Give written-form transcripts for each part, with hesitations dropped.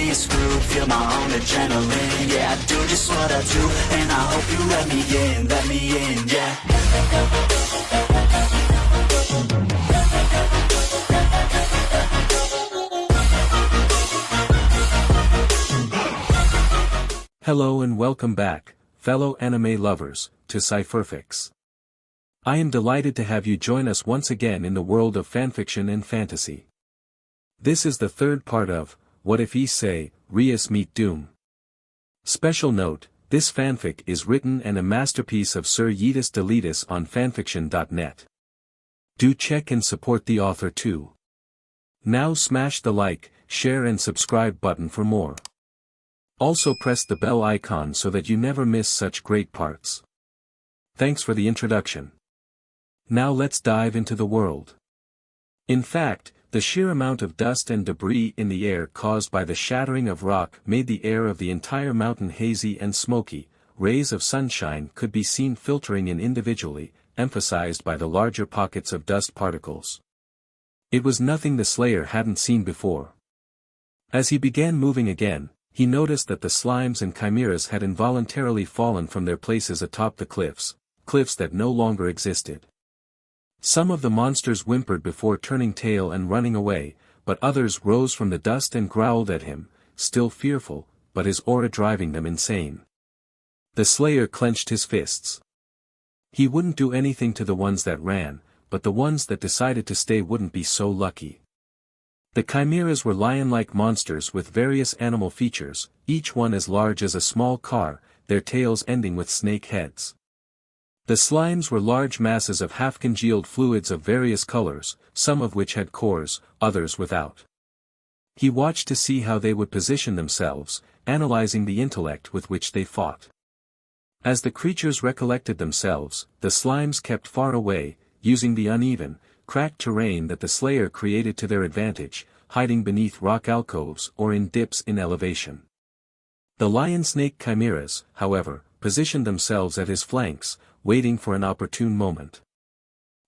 this groove, feel my own adrenaline. Yeah, I do just what I do, and I hope you let me in, yeah. Hello and welcome back, fellow anime lovers, to Cypherfics. I am delighted to have you join us once again in the world of fanfiction and fantasy. This is the third part of, What If Issei, Rias Meet Doom. Special note, this fanfic is written and a masterpiece of Sir Yeetus Deletus on FANFICTIONnet. Do check and support the author too. Now smash the like, share and subscribe button for more. Also press the bell icon so that you never miss such great parts. Thanks for the introduction. Now let's dive into the world. In fact, the sheer amount of dust and debris in the air caused by the shattering of rock made the air of the entire mountain hazy and smoky. Rays of sunshine could be seen filtering in individually, emphasized by the larger pockets of dust particles. It was nothing the Slayer hadn't seen before. As he began moving again, he noticed that the slimes and chimeras had involuntarily fallen from their places atop the cliffs that no longer existed. Some of the monsters whimpered before turning tail and running away, but others rose from the dust and growled at him, still fearful, but his aura driving them insane. The Slayer clenched his fists. He wouldn't do anything to the ones that ran, but the ones that decided to stay wouldn't be so lucky. The chimeras were lion-like monsters with various animal features, each one as large as a small car, their tails ending with snake heads. The slimes were large masses of half-congealed fluids of various colors, some of which had cores, others without. He watched to see how they would position themselves, analyzing the intellect with which they fought. As the creatures recollected themselves, the slimes kept far away, using the uneven, cracked terrain that the Slayer created to their advantage, hiding beneath rock alcoves or in dips in elevation. The lion-snake chimeras, however, positioned themselves at his flanks, waiting for an opportune moment.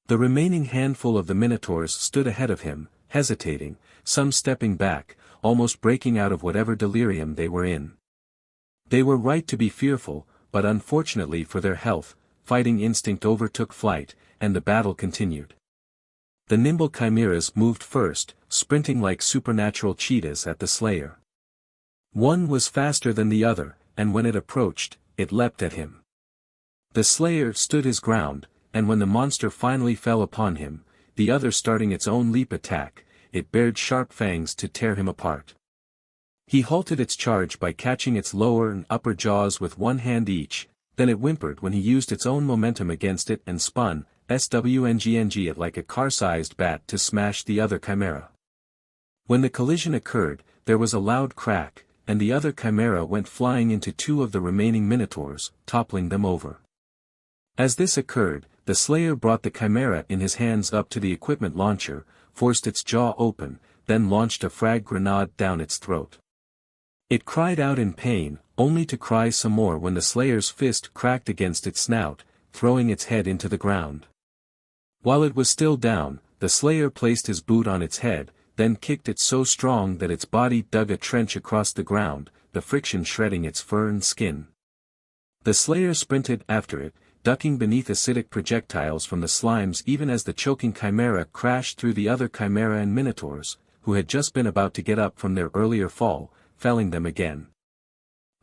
The remaining handful of the minotaurs stood ahead of him, hesitating, some stepping back, almost breaking out of whatever delirium they were in. They were right to be fearful, but unfortunately for their health, fighting instinct overtook flight, and the battle continued. The nimble chimeras moved first, sprinting like supernatural cheetahs at the Slayer. One was faster than the other, and when it approached, it leapt at him. The Slayer stood his ground, and when the monster finally fell upon him, the other starting its own leap attack, it bared sharp fangs to tear him apart. He halted its charge by catching its lower and upper jaws with one hand each, then it whimpered when he used its own momentum against it and spun, swngng it like a car-sized bat to smash the other chimera. When the collision occurred, there was a loud crack, and the other chimera went flying into two of the remaining minotaurs, toppling them over. As this occurred, the Slayer brought the chimera in his hands up to the equipment launcher, forced its jaw open, then launched a frag grenade down its throat. It cried out in pain, only to cry some more when the Slayer's fist cracked against its snout, throwing its head into the ground. While it was still down, the Slayer placed his boot on its head, then kicked it so strong that its body dug a trench across the ground, the friction shredding its fur and skin. The Slayer sprinted after it, ducking beneath acidic projectiles from the slimes even as the choking chimera crashed through the other chimera and minotaurs, who had just been about to get up from their earlier fall, felling them again.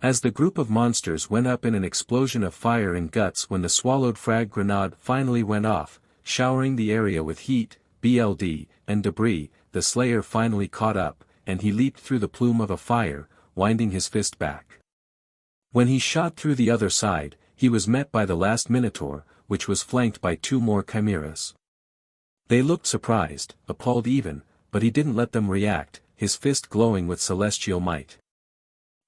As the group of monsters went up in an explosion of fire and guts when the swallowed frag grenade finally went off, showering the area with heat, BLD, and debris, the Slayer finally caught up, and he leaped through the plume of a fire, winding his fist back. When he shot through the other side, he was met by the last minotaur, which was flanked by two more chimeras. They looked surprised, appalled even, but he didn't let them react, his fist glowing with celestial might.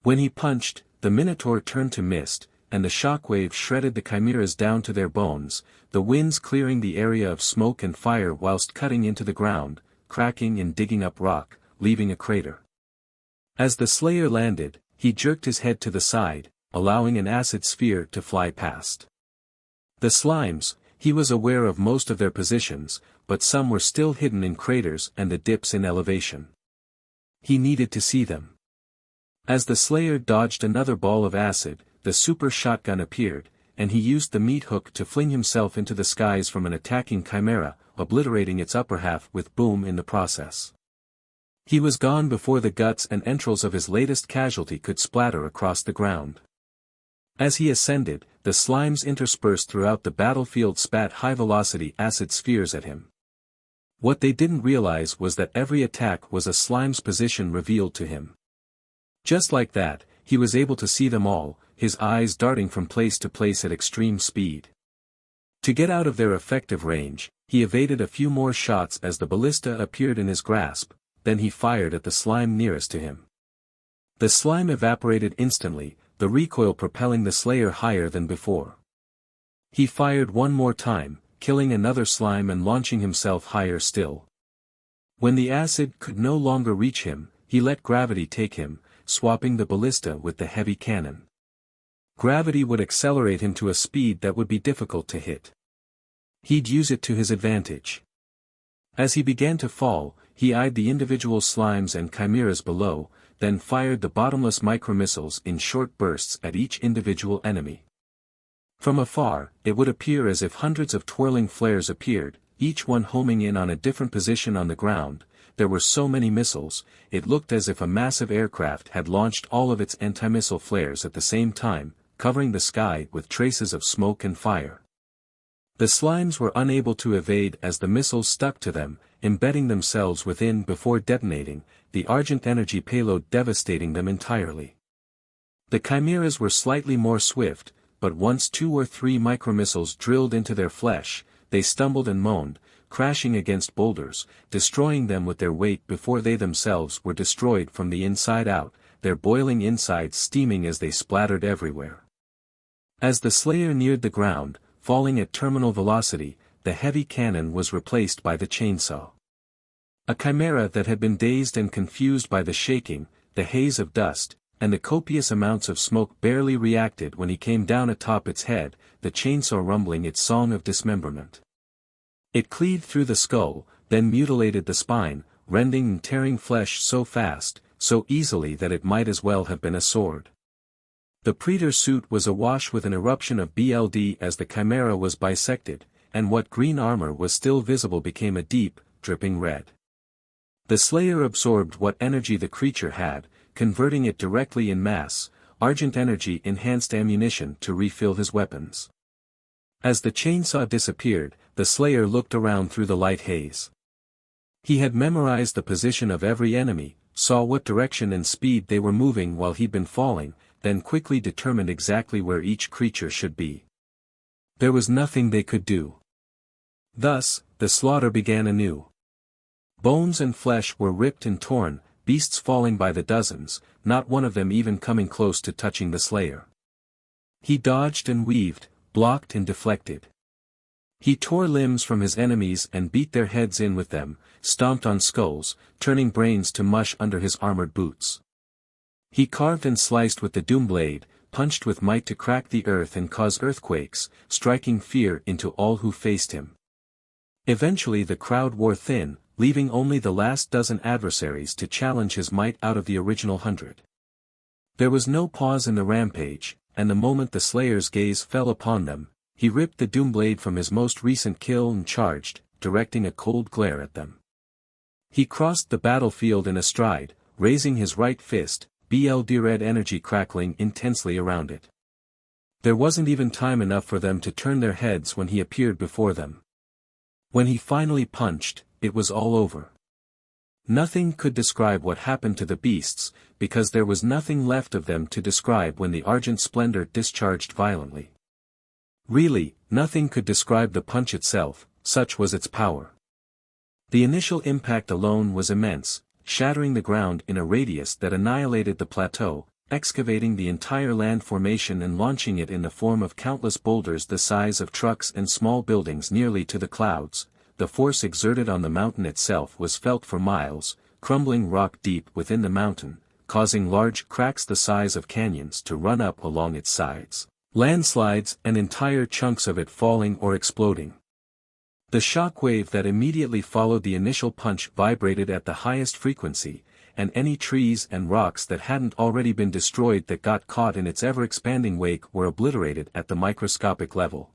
When he punched, the minotaur turned to mist, and the shockwave shredded the chimeras down to their bones, the winds clearing the area of smoke and fire whilst cutting into the ground, cracking and digging up rock, leaving a crater. As the Slayer landed, he jerked his head to the side, allowing an acid sphere to fly past. The slimes, he was aware of most of their positions, but some were still hidden in craters and the dips in elevation. He needed to see them. As the Slayer dodged another ball of acid, the super shotgun appeared, and he used the meat hook to fling himself into the skies from an attacking chimera, obliterating its upper half with boom in the process. He was gone before the guts and entrails of his latest casualty could splatter across the ground. As he ascended, the slimes interspersed throughout the battlefield spat high-velocity acid spheres at him. What they didn't realize was that every attack was a slime's position revealed to him. Just like that, he was able to see them all, his eyes darting from place to place at extreme speed. To get out of their effective range, he evaded a few more shots as the ballista appeared in his grasp, then he fired at the slime nearest to him. The slime evaporated instantly, the recoil propelling the Slayer higher than before. He fired one more time, killing another slime and launching himself higher still. When the acid could no longer reach him, he let gravity take him, swapping the ballista with the heavy cannon. Gravity would accelerate him to a speed that would be difficult to hit. He'd use it to his advantage. As he began to fall, he eyed the individual slimes and chimeras below, then fired the bottomless micromissiles in short bursts at each individual enemy. From afar, it would appear as if hundreds of twirling flares appeared, each one homing in on a different position on the ground. There were so many missiles, it looked as if a massive aircraft had launched all of its anti-missile flares at the same time, covering the sky with traces of smoke and fire. The slimes were unable to evade as the missiles stuck to them, embedding themselves within before detonating, the Argent energy payload devastating them entirely. The chimeras were slightly more swift, but once 2 or 3 micromissiles drilled into their flesh, they stumbled and moaned, crashing against boulders, destroying them with their weight before they themselves were destroyed from the inside out, their boiling insides steaming as they splattered everywhere. As the Slayer neared the ground, falling at terminal velocity, the heavy cannon was replaced by the chainsaw. A chimera that had been dazed and confused by the shaking, the haze of dust, and the copious amounts of smoke barely reacted when he came down atop its head, the chainsaw rumbling its song of dismemberment. It cleaved through the skull, then mutilated the spine, rending and tearing flesh so fast, so easily that it might as well have been a sword. The Praetor's suit was awash with an eruption of blood as the chimera was bisected, and what green armor was still visible became a deep, dripping red. The Slayer absorbed what energy the creature had, converting it directly in mass, Argent energy enhanced ammunition to refill his weapons. As the chainsaw disappeared, the Slayer looked around through the light haze. He had memorized the position of every enemy, saw what direction and speed they were moving while he'd been falling, then quickly determined exactly where each creature should be. There was nothing they could do. Thus, the slaughter began anew. Bones and flesh were ripped and torn, beasts falling by the dozens, not one of them even coming close to touching the Slayer. He dodged and weaved, blocked and deflected. He tore limbs from his enemies and beat their heads in with them, stomped on skulls, turning brains to mush under his armored boots. He carved and sliced with the doom blade, punched with might to crack the earth and cause earthquakes, striking fear into all who faced him. Eventually the crowd wore thin, leaving only the last dozen adversaries to challenge his might out of the original 100. There was no pause in the rampage, and the moment the Slayer's gaze fell upon them, he ripped the doom blade from his most recent kill and charged, directing a cold glare at them. He crossed the battlefield in a stride, raising his right fist, red energy crackling intensely around it. There wasn't even time enough for them to turn their heads when he appeared before them. When he finally punched, it was all over. Nothing could describe what happened to the beasts, because there was nothing left of them to describe when the Argent splendor discharged violently. Really, nothing could describe the punch itself, such was its power. The initial impact alone was immense, shattering the ground in a radius that annihilated the plateau, excavating the entire land formation and launching it in the form of countless boulders the size of trucks and small buildings nearly to the clouds. The force exerted on the mountain itself was felt for miles, crumbling rock deep within the mountain, causing large cracks the size of canyons to run up along its sides, landslides and entire chunks of it falling or exploding. The shock wave that immediately followed the initial punch vibrated at the highest frequency, and any trees and rocks that hadn't already been destroyed that got caught in its ever-expanding wake were obliterated at the microscopic level.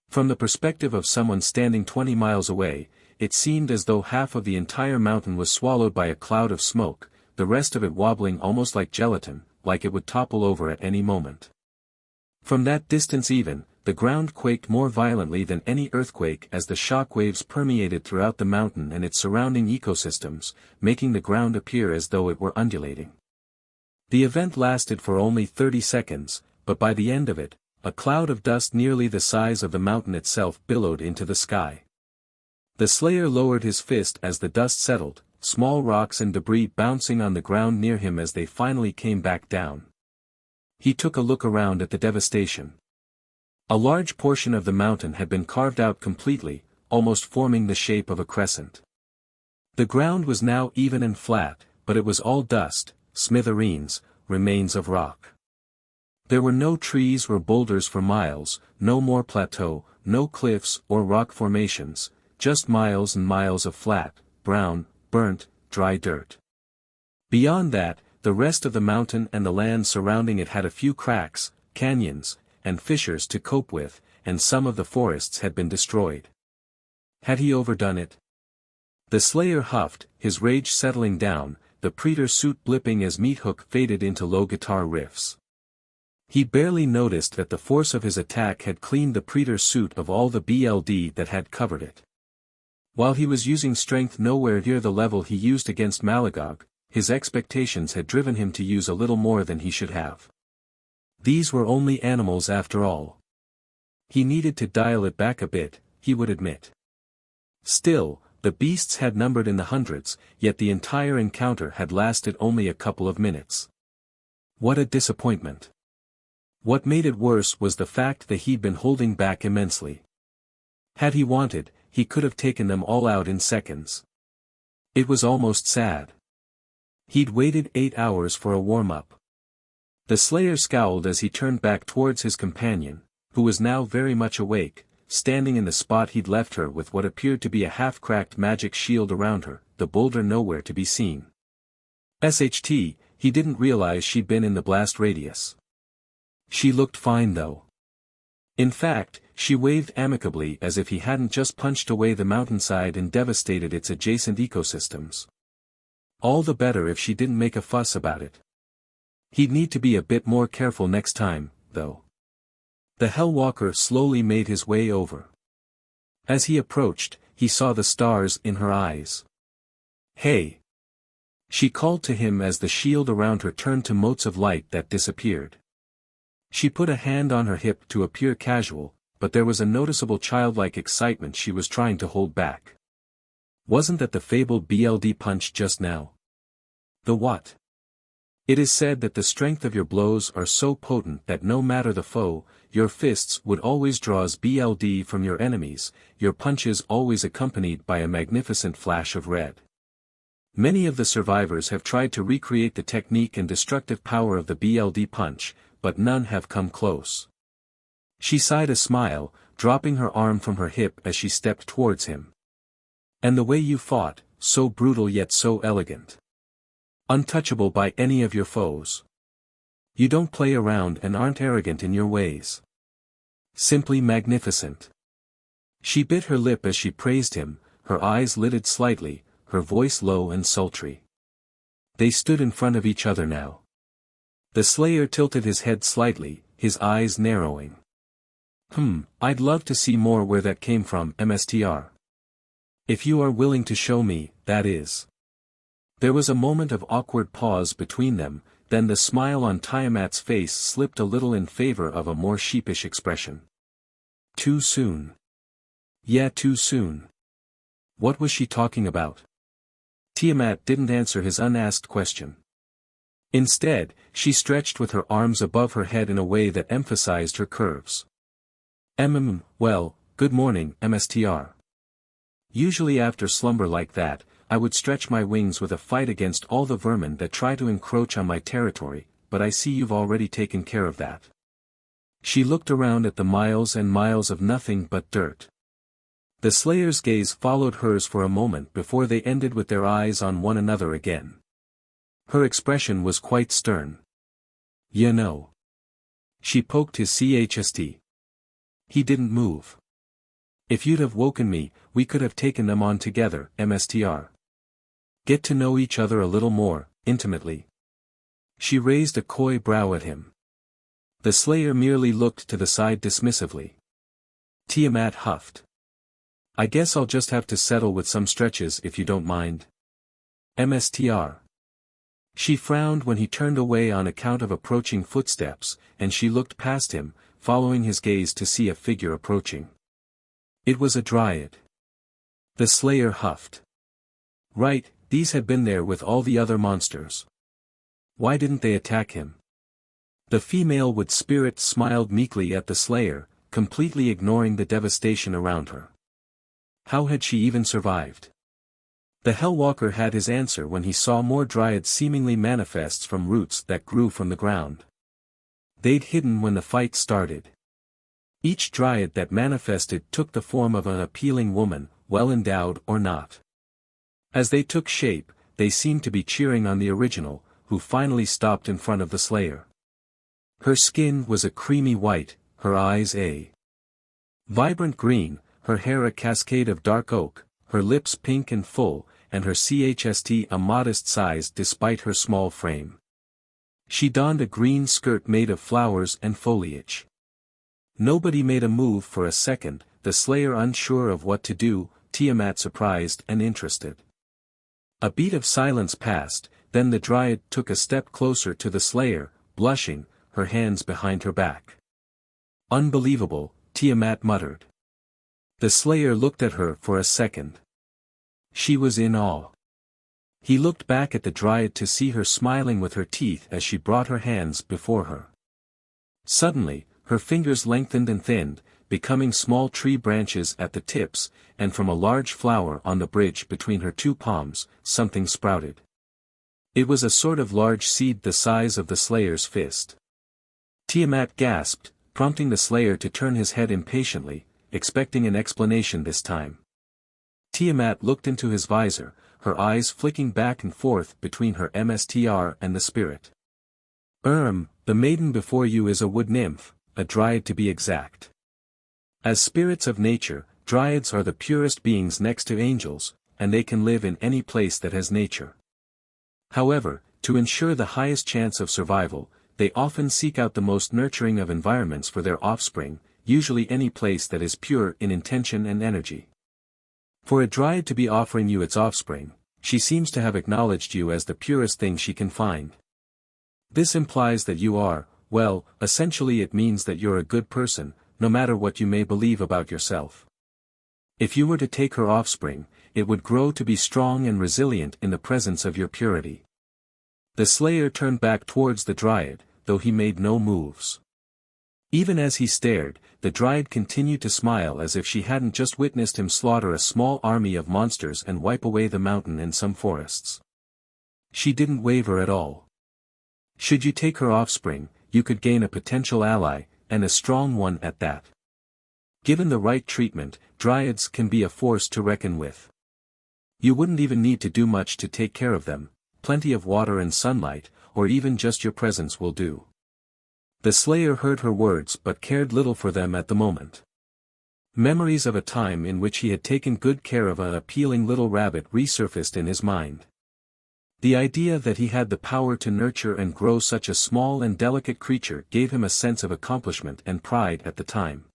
From the perspective of someone standing 20 miles away, it seemed as though half of the entire mountain was swallowed by a cloud of smoke, the rest of it wobbling almost like gelatin, like it would topple over at any moment. From that distance even, the ground quaked more violently than any earthquake as the shock waves permeated throughout the mountain and its surrounding ecosystems, making the ground appear as though it were undulating. The event lasted for only 30 seconds, but by the end of it, a cloud of dust nearly the size of the mountain itself billowed into the sky. The Slayer lowered his fist as the dust settled, small rocks and debris bouncing on the ground near him as they finally came back down. He took a look around at the devastation. A large portion of the mountain had been carved out completely, almost forming the shape of a crescent. The ground was now even and flat, but it was all dust, smithereens, remains of rock. There were no trees or boulders for miles, no more plateau, no cliffs or rock formations, just miles and miles of flat, brown, burnt, dry dirt. Beyond that, the rest of the mountain and the land surrounding it had a few cracks, canyons, and fissures to cope with, and some of the forests had been destroyed. Had he overdone it? The Slayer huffed, his rage settling down, the Predator suit blipping as Meathook faded into low guitar riffs. He barely noticed that the force of his attack had cleaned the Predator suit of all the BLD that had covered it. While he was using strength nowhere near the level he used against Malagog, his expectations had driven him to use a little more than he should have. These were only animals after all. He needed to dial it back a bit, he would admit. Still, the beasts had numbered in the hundreds, yet the entire encounter had lasted only a couple of minutes. What a disappointment. What made it worse was the fact that he'd been holding back immensely. Had he wanted, he could have taken them all out in seconds. It was almost sad. He'd waited 8 hours for a warm-up. The Slayer scowled as he turned back towards his companion, who was now very much awake, standing in the spot he'd left her with what appeared to be a half-cracked magic shield around her, the boulder nowhere to be seen. SHT, he didn't realize she'd been in the blast radius. She looked fine though. In fact, she waved amicably as if he hadn't just punched away the mountainside and devastated its adjacent ecosystems. All the better if she didn't make a fuss about it. He'd need to be a bit more careful next time, though. The Hellwalker slowly made his way over. As he approached, he saw the stars in her eyes. "Hey!" She called to him as the shield around her turned to motes of light that disappeared. She put a hand on her hip to appear casual, but there was a noticeable childlike excitement she was trying to hold back. Wasn't that the fabled BLD punch just now? The what? It is said that the strength of your blows are so potent that no matter the foe, your fists would always draws BLD from your enemies, your punches always accompanied by a magnificent flash of red. Many of the survivors have tried to recreate the technique and destructive power of the BLD punch, but none have come close. She sighed a smile, dropping her arm from her hip as she stepped towards him. And the way you fought, so brutal yet so elegant. Untouchable by any of your foes. You don't play around and aren't arrogant in your ways. Simply magnificent. She bit her lip as she praised him, her eyes lidded slightly, her voice low and sultry. They stood in front of each other now. The Slayer tilted his head slightly, his eyes narrowing. I'd love to see more where that came from, MSTR. If you are willing to show me, that is. There was a moment of awkward pause between them, then the smile on Tiamat's face slipped a little in favor of a more sheepish expression. Too soon. Yeah, too soon. What was she talking about? Tiamat didn't answer his unasked question. Instead, she stretched with her arms above her head in a way that emphasized her curves. Well, good morning, MSTR. Usually after slumber like that, I would stretch my wings with a fight against all the vermin that try to encroach on my territory, but I see you've already taken care of that. She looked around at the miles and miles of nothing but dirt. The Slayer's gaze followed hers for a moment before they ended with their eyes on one another again. Her expression was quite stern. You know. She poked his chest. He didn't move. If you'd have woken me, we could have taken them on together, mstr. Get to know each other a little more, intimately. She raised a coy brow at him. The Slayer merely looked to the side dismissively. Tiamat huffed. I guess I'll just have to settle with some stretches if you don't mind. Mstr. She frowned when he turned away on account of approaching footsteps, and she looked past him, following his gaze to see a figure approaching. It was a dryad. The Slayer huffed. Right, these had been there with all the other monsters. Why didn't they attack him? The female with spirit smiled meekly at the Slayer, completely ignoring the devastation around her. How had she even survived? The Hellwalker had his answer when he saw more dryads seemingly manifests from roots that grew from the ground. They'd hidden when the fight started. Each dryad that manifested took the form of an appealing woman, well endowed or not. As they took shape, they seemed to be cheering on the original, who finally stopped in front of the Slayer. Her skin was a creamy white, her eyes a vibrant green, her hair a cascade of dark oak, her lips pink and full, and her chest a modest size despite her small frame. She donned a green skirt made of flowers and foliage. Nobody made a move for a second, the Slayer unsure of what to do, Tiamat surprised and interested. A beat of silence passed, then the dryad took a step closer to the Slayer, blushing, her hands behind her back. Unbelievable, Tiamat muttered. The Slayer looked at her for a second. She was in awe. He looked back at the dryad to see her smiling with her teeth as she brought her hands before her. Suddenly, her fingers lengthened and thinned, becoming small tree branches at the tips, and from a large flower on the bridge between her two palms, something sprouted. It was a sort of large seed the size of the Slayer's fist. Tiamat gasped, prompting the Slayer to turn his head impatiently, expecting an explanation this time. Tiamat looked into his visor, her eyes flicking back and forth between her mstr and the spirit. The maiden before you is a wood nymph, a dryad to be exact. As spirits of nature, dryads are the purest beings next to angels, and they can live in any place that has nature. However, to ensure the highest chance of survival, they often seek out the most nurturing of environments for their offspring, usually any place that is pure in intention and energy. For a dryad to be offering you its offspring, she seems to have acknowledged you as the purest thing she can find. This implies that you are, well, essentially it means that you're a good person, no matter what you may believe about yourself. If you were to take her offspring, it would grow to be strong and resilient in the presence of your purity. The Slayer turned back towards the dryad, though he made no moves. Even as he stared, the dryad continued to smile as if she hadn't just witnessed him slaughter a small army of monsters and wipe away the mountain and some forests. She didn't waver at all. Should you take her offspring, you could gain a potential ally, and a strong one at that. Given the right treatment, dryads can be a force to reckon with. You wouldn't even need to do much to take care of them, plenty of water and sunlight, or even just your presence will do. The Slayer heard her words but cared little for them at the moment. Memories of a time in which he had taken good care of an appealing little rabbit resurfaced in his mind. The idea that he had the power to nurture and grow such a small and delicate creature gave him a sense of accomplishment and pride at the time.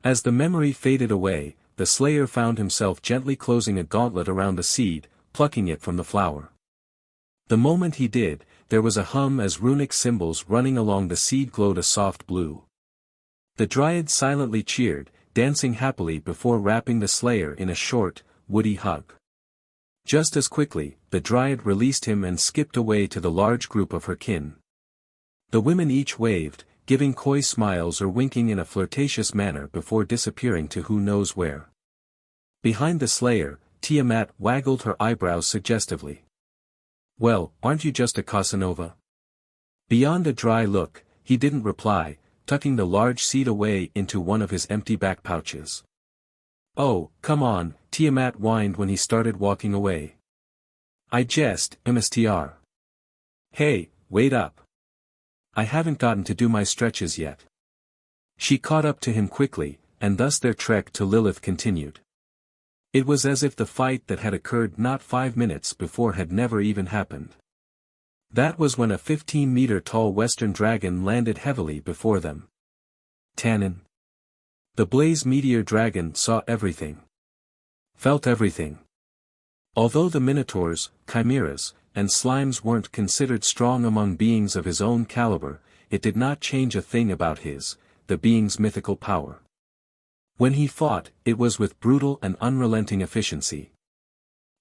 As the memory faded away, the Slayer found himself gently closing a gauntlet around the seed, plucking it from the flower. The moment he did, there was a hum as runic symbols running along the seed glowed a soft blue. The dryad silently cheered, dancing happily before wrapping the Slayer in a short, woody hug. Just as quickly, the dryad released him and skipped away to the large group of her kin. The women each waved, giving coy smiles or winking in a flirtatious manner before disappearing to who knows where. Behind the Slayer, Tiamat waggled her eyebrows suggestively. Well, aren't you just a Casanova? Beyond a dry look, he didn't reply, tucking the large seed away into one of his empty back pouches. Oh, come on, Tiamat whined when he started walking away. I jest, mstr. Hey, wait up. I haven't gotten to do my stretches yet. She caught up to him quickly, and thus their trek to Lilith continued. It was as if the fight that had occurred not 5 minutes before had never even happened. That was when a 15-meter-tall western dragon landed heavily before them. Tannin. The blaze meteor dragon saw everything. Felt everything. Although the minotaurs, chimeras, and slimes weren't considered strong among beings of his own caliber, it did not change a thing about the being's mythical power. When he fought, it was with brutal and unrelenting efficiency.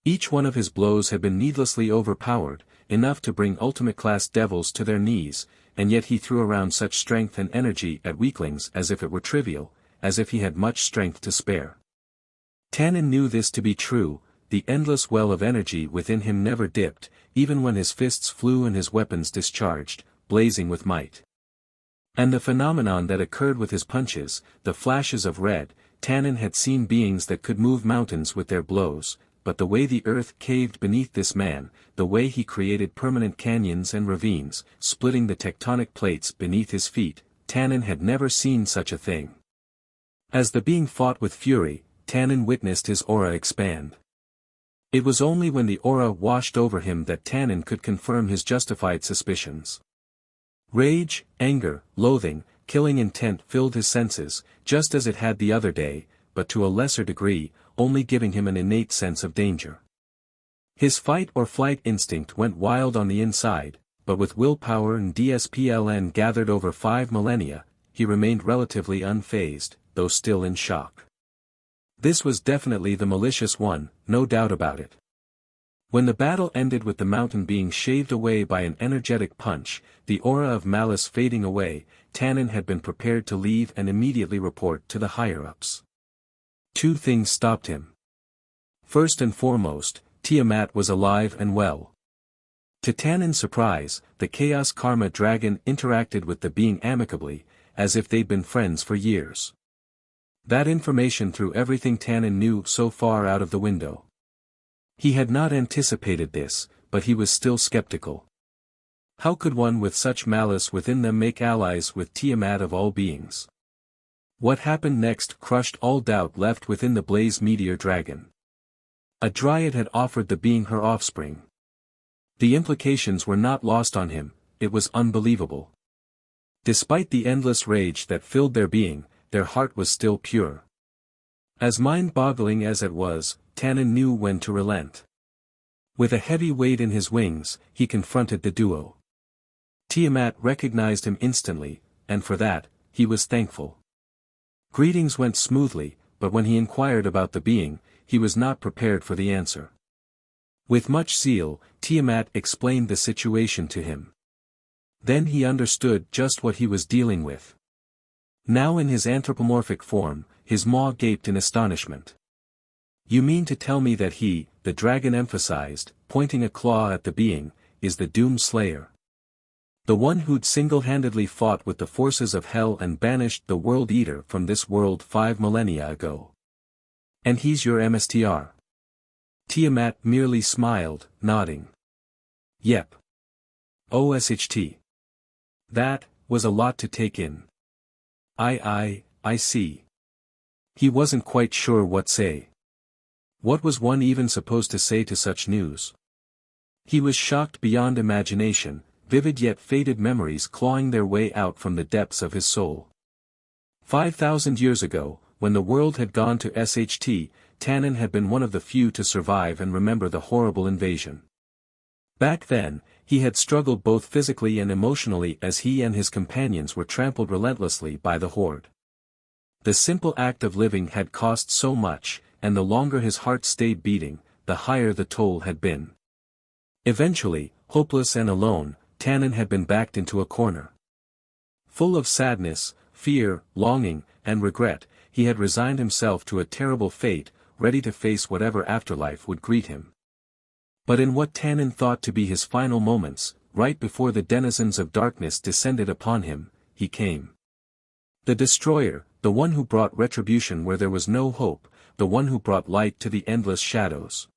Each one of his blows had been needlessly overpowered, enough to bring ultimate-class devils to their knees, and yet he threw around such strength and energy at weaklings as if it were trivial, as if he had much strength to spare. Tannin knew this to be true. The endless well of energy within him never dipped, even when his fists flew and his weapons discharged, blazing with might. And the phenomenon that occurred with his punches, the flashes of red, Tannin had seen beings that could move mountains with their blows, but the way the earth caved beneath this man, the way he created permanent canyons and ravines, splitting the tectonic plates beneath his feet, Tannin had never seen such a thing. As the being fought with fury, Tannin witnessed his aura expand. It was only when the aura washed over him that Tannin could confirm his justified suspicions. Rage, anger, loathing, killing intent filled his senses, just as it had the other day, but to a lesser degree, only giving him an innate sense of danger. His fight-or-flight instinct went wild on the inside, but with willpower and discipline gathered over 5 millennia, he remained relatively unfazed, though still in shock. This was definitely the malicious one, no doubt about it. When the battle ended with the mountain being shaved away by an energetic punch, the aura of malice fading away, Tannin had been prepared to leave and immediately report to the higher-ups. 2 things stopped him. First and foremost, Tiamat was alive and well. To Tannin's surprise, the Chaos Karma Dragon interacted with the being amicably, as if they'd been friends for years. That information threw everything Tannin knew so far out of the window. He had not anticipated this, but he was still skeptical. How could one with such malice within them make allies with Tiamat of all beings? What happened next crushed all doubt left within the blaze meteor dragon. A dryad had offered the being her offspring. The implications were not lost on him, it was unbelievable. Despite the endless rage that filled their being, their heart was still pure. As mind-boggling as it was, Tannin knew when to relent. With a heavy weight in his wings, he confronted the duo. Tiamat recognized him instantly, and for that, he was thankful. Greetings went smoothly, but when he inquired about the being, he was not prepared for the answer. With much zeal, Tiamat explained the situation to him. Then he understood just what he was dealing with. Now in his anthropomorphic form, his maw gaped in astonishment. You mean to tell me that he, the dragon emphasized, pointing a claw at the being, is the doomslayer? The one who'd single-handedly fought with the forces of hell and banished the World Eater from this world 5 millennia ago. And he's your MSTR? Tiamat merely smiled, nodding. Yep. OSHT. That was a lot to take in. I see. He wasn't quite sure what say. What was one even supposed to say to such news? He was shocked beyond imagination, vivid yet faded memories clawing their way out from the depths of his soul. 5,000 years ago, when the world had gone to SHT, Tannin had been one of the few to survive and remember the horrible invasion. Back then, he had struggled both physically and emotionally as he and his companions were trampled relentlessly by the horde. The simple act of living had cost so much, and the longer his heart stayed beating, the higher the toll had been. Eventually, hopeless and alone, Tannin had been backed into a corner. Full of sadness, fear, longing, and regret, he had resigned himself to a terrible fate, ready to face whatever afterlife would greet him. But in what Tannin thought to be his final moments, right before the denizens of darkness descended upon him, he came. The destroyer, the one who brought retribution where there was no hope, the one who brought light to the endless shadows.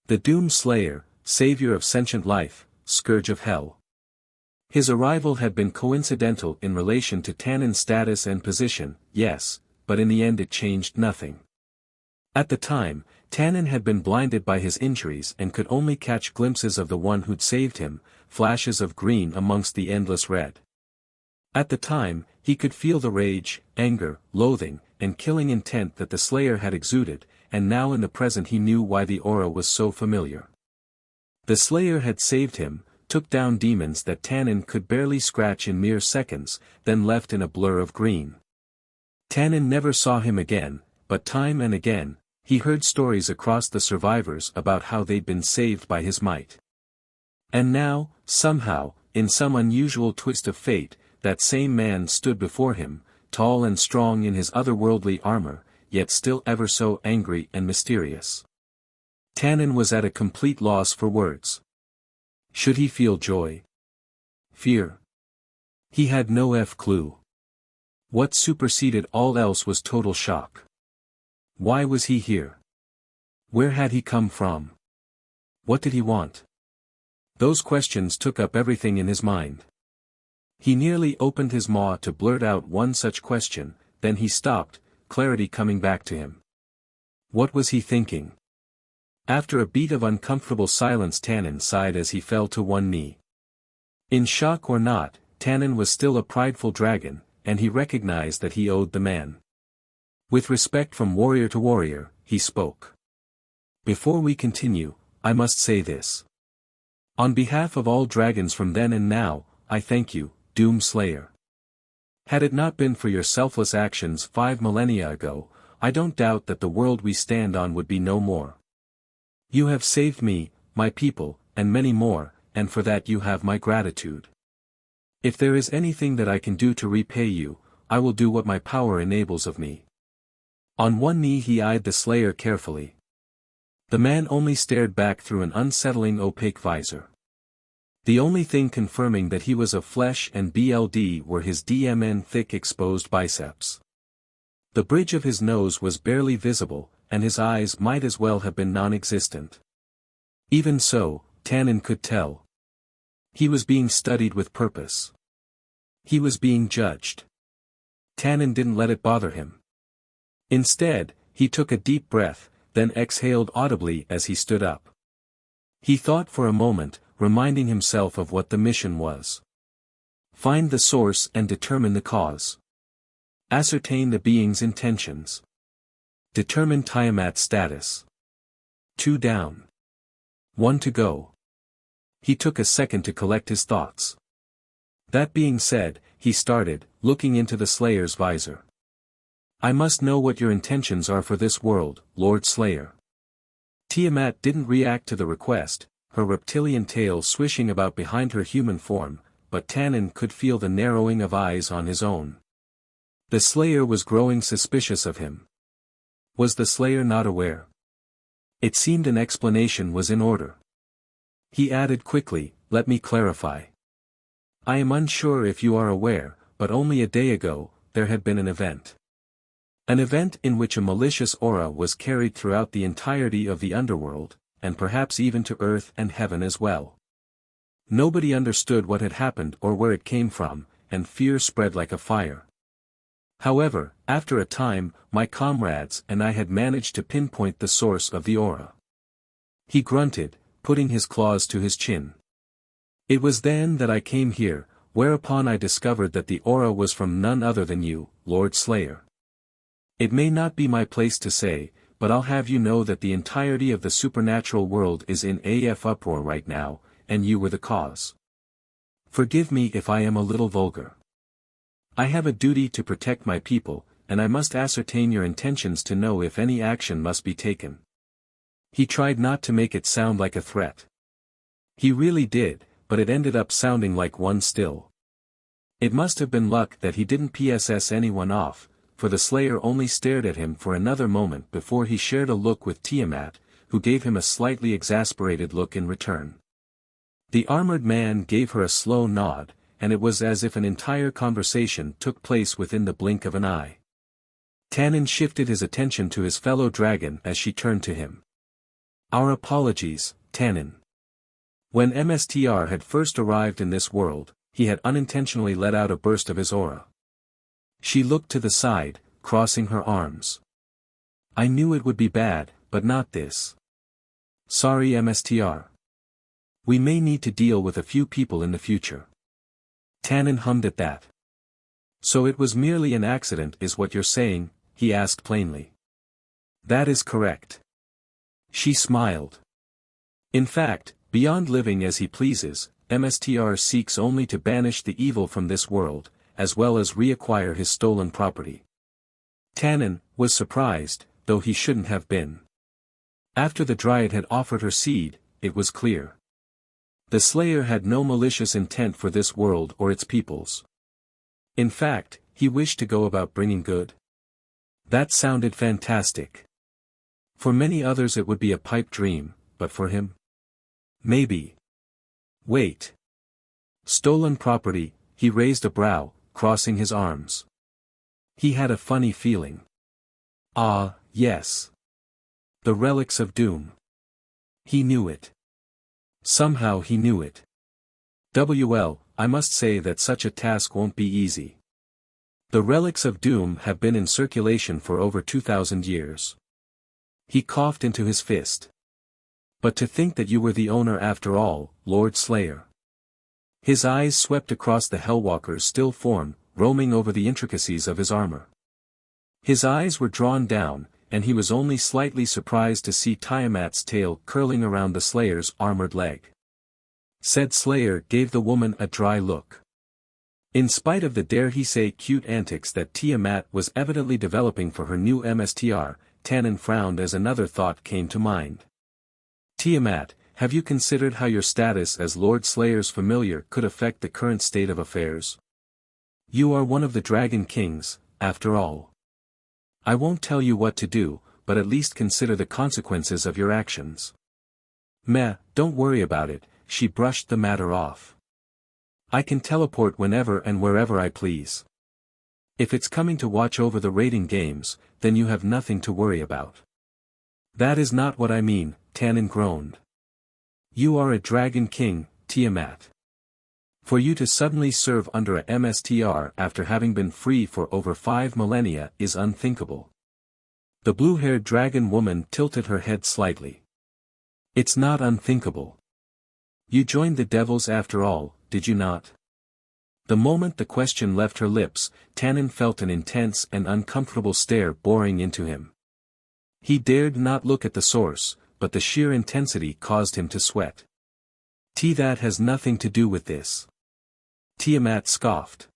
The doomslayer, savior of sentient life, scourge of hell. His arrival had been coincidental in relation to Tannen's status and position, yes, but in the end it changed nothing. At the time, Tannen had been blinded by his injuries and could only catch glimpses of the one who'd saved him, flashes of green amongst the endless red. At the time, he could feel the rage, anger, loathing, and killing intent that the Slayer had exuded, and now in the present he knew why the aura was so familiar. The Slayer had saved him, took down demons that Tannen could barely scratch in mere seconds, then left in a blur of green. Tannen never saw him again, but time and again, he heard stories across the survivors about how they'd been saved by his might. And now, somehow, in some unusual twist of fate, that same man stood before him, tall and strong in his otherworldly armor, yet still ever so angry and mysterious. Tannen was at a complete loss for words. Should he feel joy? Fear? He had no clue. What superseded all else was total shock. Why was he here? Where had he come from? What did he want? Those questions took up everything in his mind. He nearly opened his maw to blurt out one such question, then he stopped, clarity coming back to him. What was he thinking? After a beat of uncomfortable silence, Tannen sighed as he fell to one knee. In shock or not, Tannen was still a prideful dragon, and he recognized that he owed the man. With respect from warrior to warrior, he spoke. Before we continue, I must say this. On behalf of all dragons from then and now, I thank you, Doomslayer. Had it not been for your selfless actions 5 millennia ago, I don't doubt that the world we stand on would be no more. You have saved me, my people, and many more, and for that you have my gratitude. If there is anything that I can do to repay you, I will do what my power enables of me. On one knee he eyed the Slayer carefully. The man only stared back through an unsettling opaque visor. The only thing confirming that he was of flesh and blood were his thick exposed biceps. The bridge of his nose was barely visible, and his eyes might as well have been non-existent. Even so, Tannen could tell. He was being studied with purpose. He was being judged. Tannen didn't let it bother him. Instead, he took a deep breath, then exhaled audibly as he stood up. He thought for a moment, reminding himself of what the mission was. Find the source and determine the cause. Ascertain the being's intentions. Determine Tiamat's status. 2 down. 1 to go. He took a second to collect his thoughts. That being said, he started, looking into the Slayer's visor. I must know what your intentions are for this world, Lord Slayer. Tiamat didn't react to the request, her reptilian tail swishing about behind her human form, but Tannen could feel the narrowing of eyes on his own. The Slayer was growing suspicious of him. Was the Slayer not aware? It seemed an explanation was in order. He added quickly, let me clarify. I am unsure if you are aware, but only a day ago, there had been an event. An event in which a malicious aura was carried throughout the entirety of the underworld, and perhaps even to earth and heaven as well. Nobody understood what had happened or where it came from, and fear spread like a fire. However, after a time, my comrades and I had managed to pinpoint the source of the aura. He grunted, putting his claws to his chin. It was then that I came here, whereupon I discovered that the aura was from none other than you, Lord Slayer. It may not be my place to say, but I'll have you know that the entirety of the supernatural world is in uproar right now, and you were the cause. Forgive me if I am a little vulgar. I have a duty to protect my people, and I must ascertain your intentions to know if any action must be taken. He tried not to make it sound like a threat. He really did, but it ended up sounding like one still. It must have been luck that he didn't PSS anyone off, for the Slayer only stared at him for another moment before he shared a look with Tiamat, who gave him a slightly exasperated look in return. The armored man gave her a slow nod, and it was as if an entire conversation took place within the blink of an eye. Tannen shifted his attention to his fellow dragon as she turned to him. Our apologies, Tannen. When MSTR had first arrived in this world, he had unintentionally let out a burst of his aura. She looked to the side, crossing her arms. I knew it would be bad, but not this. Sorry MSTR. We may need to deal with a few people in the future. Tannen hummed at that. So it was merely an accident is what you're saying, he asked plainly. That is correct. She smiled. In fact, beyond living as he pleases, MSTR seeks only to banish the evil from this world, as well as reacquire his stolen property. Tannen was surprised, though he shouldn't have been. After the Dryad had offered her seed, it was clear. The Slayer had no malicious intent for this world or its peoples. In fact, he wished to go about bringing good. That sounded fantastic. For many others it would be a pipe dream, but for him? Maybe. Wait. Stolen property, he raised a brow, crossing his arms. He had a funny feeling. Ah, yes. The relics of doom. He knew it. Somehow he knew it. Well, I must say that such a task won't be easy. The relics of doom have been in circulation for over 2,000 years. He coughed into his fist. But to think that you were the owner after all, Lord Slayer. His eyes swept across the Hellwalker's still form, roaming over the intricacies of his armor. His eyes were drawn down, and he was only slightly surprised to see Tiamat's tail curling around the Slayer's armored leg. Said Slayer gave the woman a dry look. In spite of the dare he say cute antics that Tiamat was evidently developing for her new MSTR, Tannen frowned as another thought came to mind. Tiamat, have you considered how your status as Lord Slayer's familiar could affect the current state of affairs? You are one of the Dragon Kings, after all. I won't tell you what to do, but at least consider the consequences of your actions. Meh, don't worry about it, she brushed the matter off. I can teleport whenever and wherever I please. If it's coming to watch over the raiding games, then you have nothing to worry about. That is not what I mean, Tannen groaned. You are a Dragon King, Tiamat. For you to suddenly serve under a MSTR after having been free for over 5 millennia is unthinkable. The blue-haired dragon woman tilted her head slightly. It's not unthinkable. You joined the devils after all, did you not? The moment the question left her lips, Tannen felt an intense and uncomfortable stare boring into him. He dared not look at the source, but the sheer intensity caused him to sweat. That has nothing to do with this. Tiamat scoffed.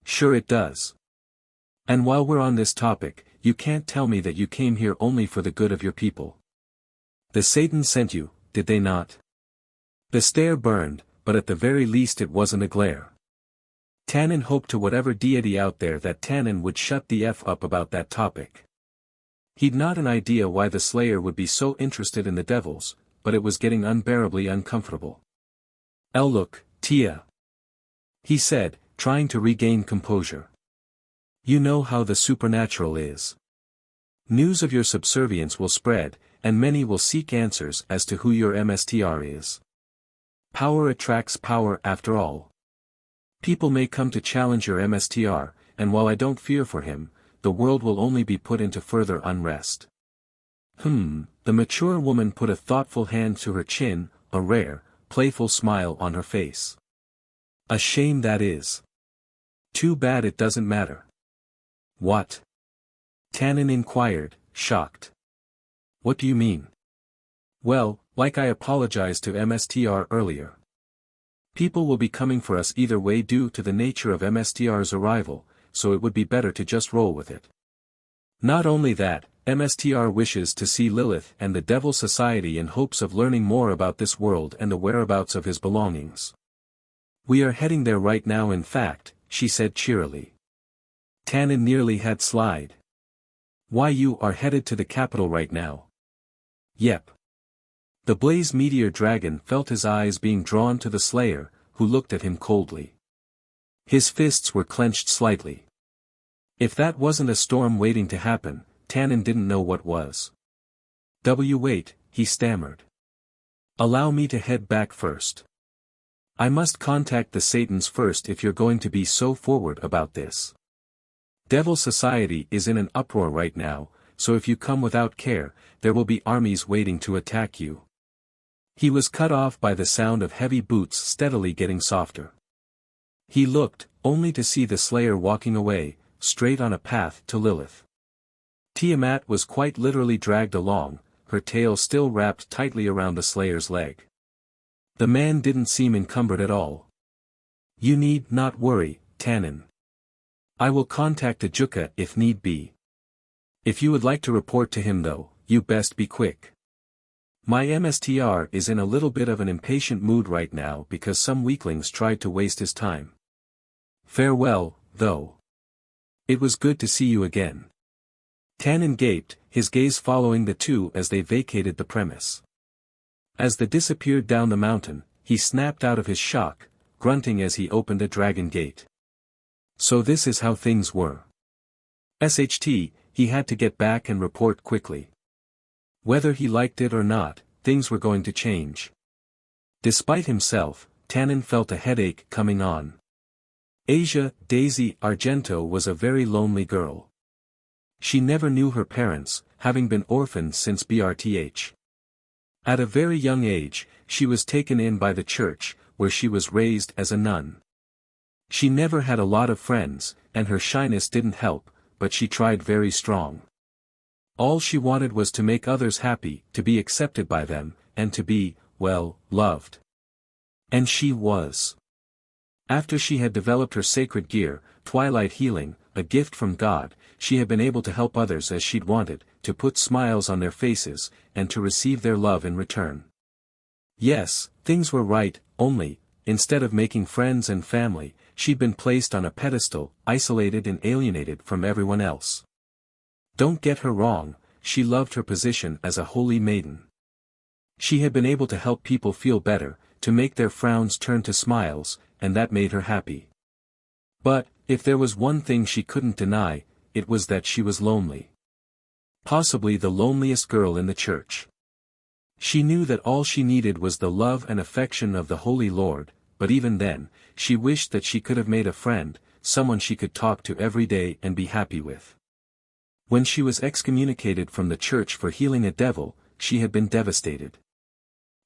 Sure it does. And while we're on this topic, you can't tell me that you came here only for the good of your people. The Satan sent you, did they not? The stare burned, but at the very least it wasn't a glare. Tannen hoped to whatever deity out there that Tannen would shut the F up about that topic. He'd not an idea why the Slayer would be so interested in the devils, but it was getting unbearably uncomfortable. Look, Tia. He said, trying to regain composure. You know how the supernatural is. News of your subservience will spread, and many will seek answers as to who your MSTR is. Power attracts power after all. People may come to challenge your MSTR, and while I don't fear for him, the world will only be put into further unrest. The mature woman put a thoughtful hand to her chin, a rare, playful smile on her face. A shame that is. Too bad it doesn't matter. What? Tannen inquired, shocked. What do you mean? Well, like I apologized to MSTR earlier. People will be coming for us either way due to the nature of MSTR's arrival, so it would be better to just roll with it. Not only that, MSTR wishes to see Lilith and the Devil Society in hopes of learning more about this world and the whereabouts of his belongings. We are heading there right now in fact, she said cheerily. Tannen nearly had slide. Why you are headed to the capital right now? Yep. The Blaze Meteor Dragon felt his eyes being drawn to the Slayer, who looked at him coldly. His fists were clenched slightly. If that wasn't a storm waiting to happen, Tannen didn't know what was. Wait, he stammered. Allow me to head back first. I must contact the Satans first if you're going to be so forward about this. Devil Society is in an uproar right now, so if you come without care, there will be armies waiting to attack you. He was cut off by the sound of heavy boots steadily getting softer. He looked, only to see the Slayer walking away, straight on a path to Lilith. Tiamat was quite literally dragged along, her tail still wrapped tightly around the Slayer's leg. The man didn't seem encumbered at all. You need not worry, Tannen. I will contact Ajuka if need be. If you would like to report to him though, you best be quick. My MSTR is in a little bit of an impatient mood right now because some weaklings tried to waste his time. Farewell, though. It was good to see you again. Tannen gaped, his gaze following the two as they vacated the premise. As they disappeared down the mountain, he snapped out of his shock, grunting as he opened a dragon gate. So this is how things were. SHT, he had to get back and report quickly. Whether he liked it or not, things were going to change. Despite himself, Tannen felt a headache coming on. Asia Daisy Argento was a very lonely girl. She never knew her parents, having been orphaned since BRTH. At a very young age, she was taken in by the church, where she was raised as a nun. She never had a lot of friends, and her shyness didn't help, but she tried very strong. All she wanted was to make others happy, to be accepted by them, and to be, well, loved. And she was. After she had developed her sacred gear, Twilight Healing, a gift from God, she had been able to help others as she'd wanted, to put smiles on their faces, and to receive their love in return. Yes, things were right, only, instead of making friends and family, she'd been placed on a pedestal, isolated and alienated from everyone else. Don't get her wrong, she loved her position as a holy maiden. She had been able to help people feel better, to make their frowns turn to smiles, and that made her happy. But, if there was one thing she couldn't deny, it was that she was lonely. Possibly the loneliest girl in the church. She knew that all she needed was the love and affection of the Holy Lord, but even then, she wished that she could have made a friend, someone she could talk to every day and be happy with. When she was excommunicated from the church for healing a devil, she had been devastated.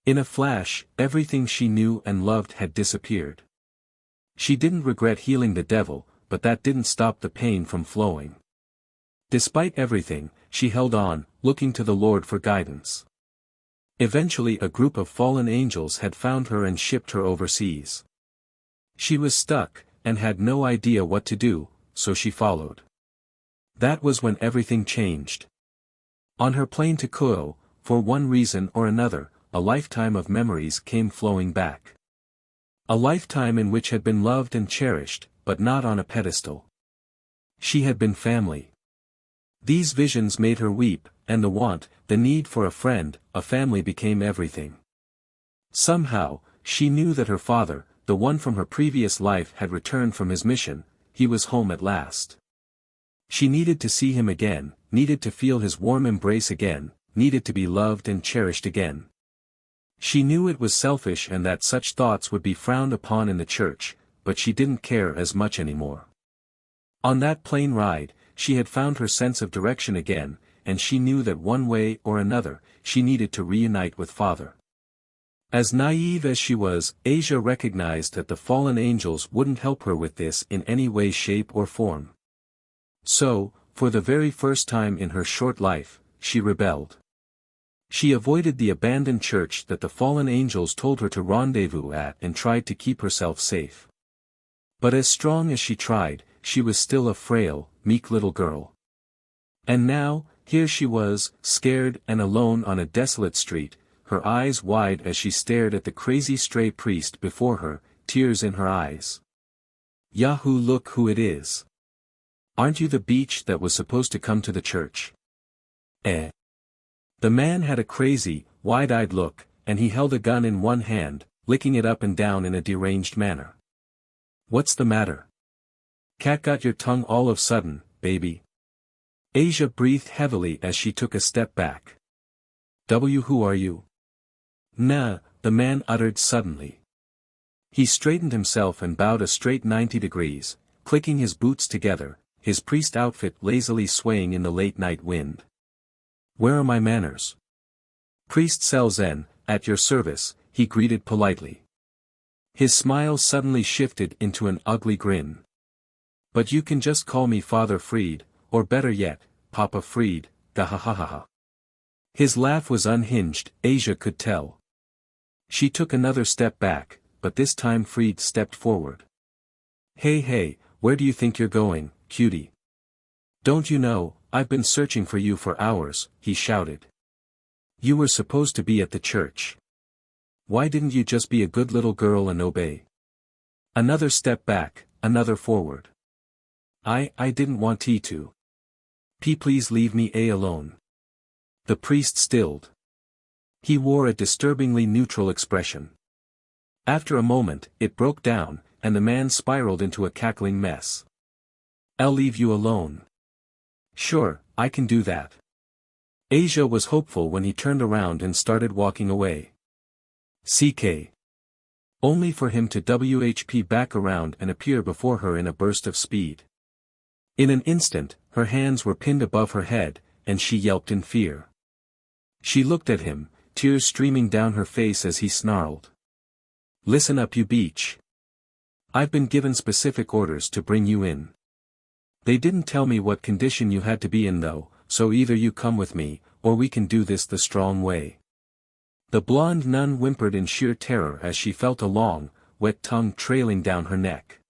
In a flash, everything she knew and loved had disappeared. She didn't regret healing the devil, but that didn't stop the pain from flowing. Despite everything, she held on, looking to the Lord for guidance. Eventually a group of fallen angels had found her and shipped her overseas. She was stuck, and had no idea what to do, so she followed. That was when everything changed. On her plane to Kuo, for one reason or another, a lifetime of memories came flowing back. A lifetime in which had been loved and cherished, but not on a pedestal. She had been family. These visions made her weep, and the need for a friend, a family became everything. Somehow, she knew that her father, the one from her previous life, had returned from his mission, he was home at last. She needed to see him again, needed to feel his warm embrace again, needed to be loved and cherished again. She knew it was selfish and that such thoughts would be frowned upon in the church, but she didn't care as much anymore. On that plane ride, she had found her sense of direction again, and she knew that one way or another, she needed to reunite with Father. As naive as she was, Asia recognized that the fallen angels wouldn't help her with this in any way, shape or form. So, for the very first time in her short life, she rebelled. She avoided the abandoned church that the fallen angels told her to rendezvous at and tried to keep herself safe. But as strong as she tried, she was still a frail, meek little girl. And now, here she was, scared and alone on a desolate street, her eyes wide as she stared at the crazy stray priest before her, tears in her eyes. Yahoo, look who it is. Aren't you the beach that was supposed to come to the church? Eh. The man had a crazy, wide-eyed look, and he held a gun in one hand, licking it up and down in a deranged manner. What's the matter? Cat got your tongue all of sudden, baby. Asia breathed heavily as she took a step back. Who are you? Nah, the man uttered suddenly. He straightened himself and bowed a straight 90 degrees, clicking his boots together, his priest outfit lazily swaying in the late-night wind. Where are my manners? Priest Selzen, at your service, he greeted politely. His smile suddenly shifted into an ugly grin. But you can just call me Father Fried, or better yet, Papa Fried, gahahaha. His laugh was unhinged, Asia could tell. She took another step back, but this time Fried stepped forward. Hey, where do you think you're going, cutie? Don't you know, I've been searching for you for hours, he shouted. You were supposed to be at the church. Why didn't you just be a good little girl and obey? Another step back, another forward. I didn't want to. Please leave me alone. The priest stilled. He wore a disturbingly neutral expression. After a moment, it broke down, and the man spiraled into a cackling mess. I'll leave you alone. Sure, I can do that. Asia was hopeful when he turned around and started walking away. CK. Only for him to WHP back around and appear before her in a burst of speed. In an instant, her hands were pinned above her head, and she yelped in fear. She looked at him, tears streaming down her face as he snarled. Listen up, you beach. I've been given specific orders to bring you in. They didn't tell me what condition you had to be in though, so either you come with me, or we can do this the strong way. The blonde nun whimpered in sheer terror as she felt a long, wet tongue trailing down her neck.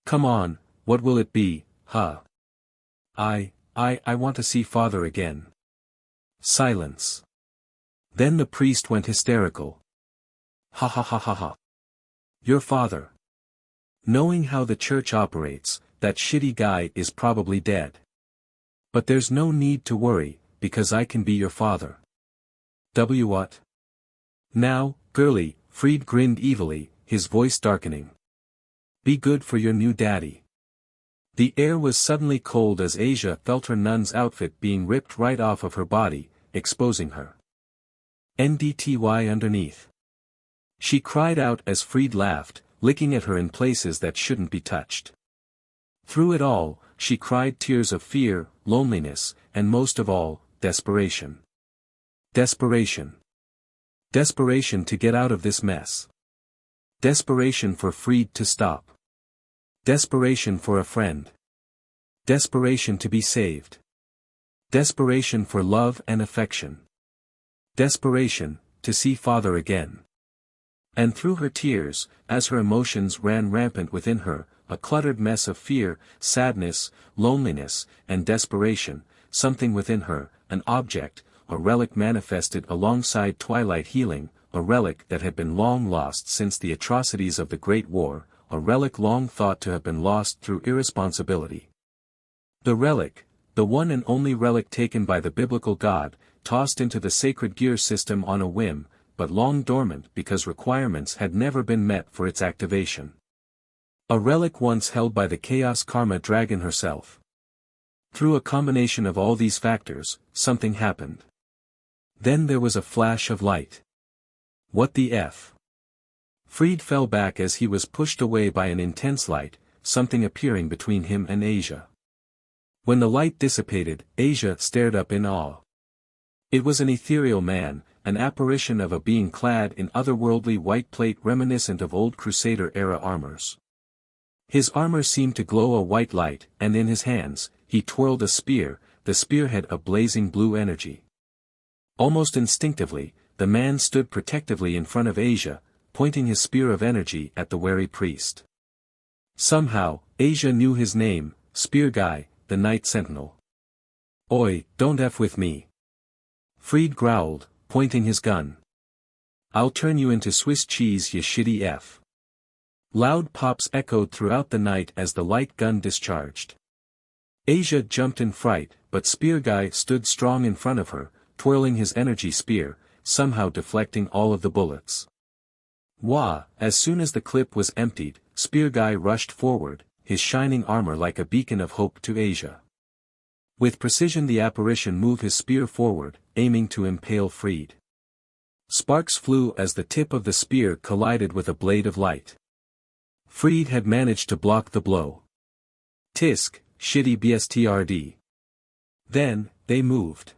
Come on, what will it be, huh? I want to see father again. Silence. Then the priest went hysterical. Ha ha ha ha ha. Your father. Knowing how the church operates, that shitty guy is probably dead. But there's no need to worry, because I can be your father. What? Now, girly, Fried grinned evilly, his voice darkening. Be good for your new daddy. The air was suddenly cold as Asia felt her nun's outfit being ripped right off of her body, exposing her NDTY underneath. She cried out as Fried laughed, licking at her in places that shouldn't be touched. Through it all, she cried tears of fear, loneliness, and most of all, desperation. Desperation. Desperation to get out of this mess. Desperation for Fried to stop. Desperation for a friend. Desperation to be saved. Desperation for love and affection. Desperation, to see father again. And through her tears, as her emotions ran rampant within her, a cluttered mess of fear, sadness, loneliness, and desperation, something within her, an object, a relic manifested alongside twilight healing, a relic that had been long lost since the atrocities of the Great War, a relic long thought to have been lost through irresponsibility. The relic, the one and only relic taken by the biblical God, tossed into the sacred gear system on a whim, but long dormant because requirements had never been met for its activation. A relic once held by the Chaos Karma Dragon herself. Through a combination of all these factors, something happened. Then there was a flash of light. What the F? Fried fell back as he was pushed away by an intense light, something appearing between him and Asia. When the light dissipated, Asia stared up in awe. It was an ethereal man, an apparition of a being clad in otherworldly white plate reminiscent of old Crusader-era armors. His armor seemed to glow a white light, and in his hands, he twirled a spear, the spearhead of blazing blue energy. Almost instinctively, the man stood protectively in front of Asia, pointing his spear of energy at the wary priest. Somehow, Asia knew his name, Spear Guy, the Night Sentinel. Oi, don't F with me. Fried growled, pointing his gun. I'll turn you into Swiss cheese, you shitty F. Loud pops echoed throughout the night as the light gun discharged. Asia jumped in fright, but Spear Guy stood strong in front of her, twirling his energy spear, somehow deflecting all of the bullets. Wah! As soon as the clip was emptied, Spear Guy rushed forward, his shining armor like a beacon of hope to Asia. With precision the apparition moved his spear forward, aiming to impale Fried. Sparks flew as the tip of the spear collided with a blade of light. Fried had managed to block the blow. Tisk, shitty bstrd. Then, they moved.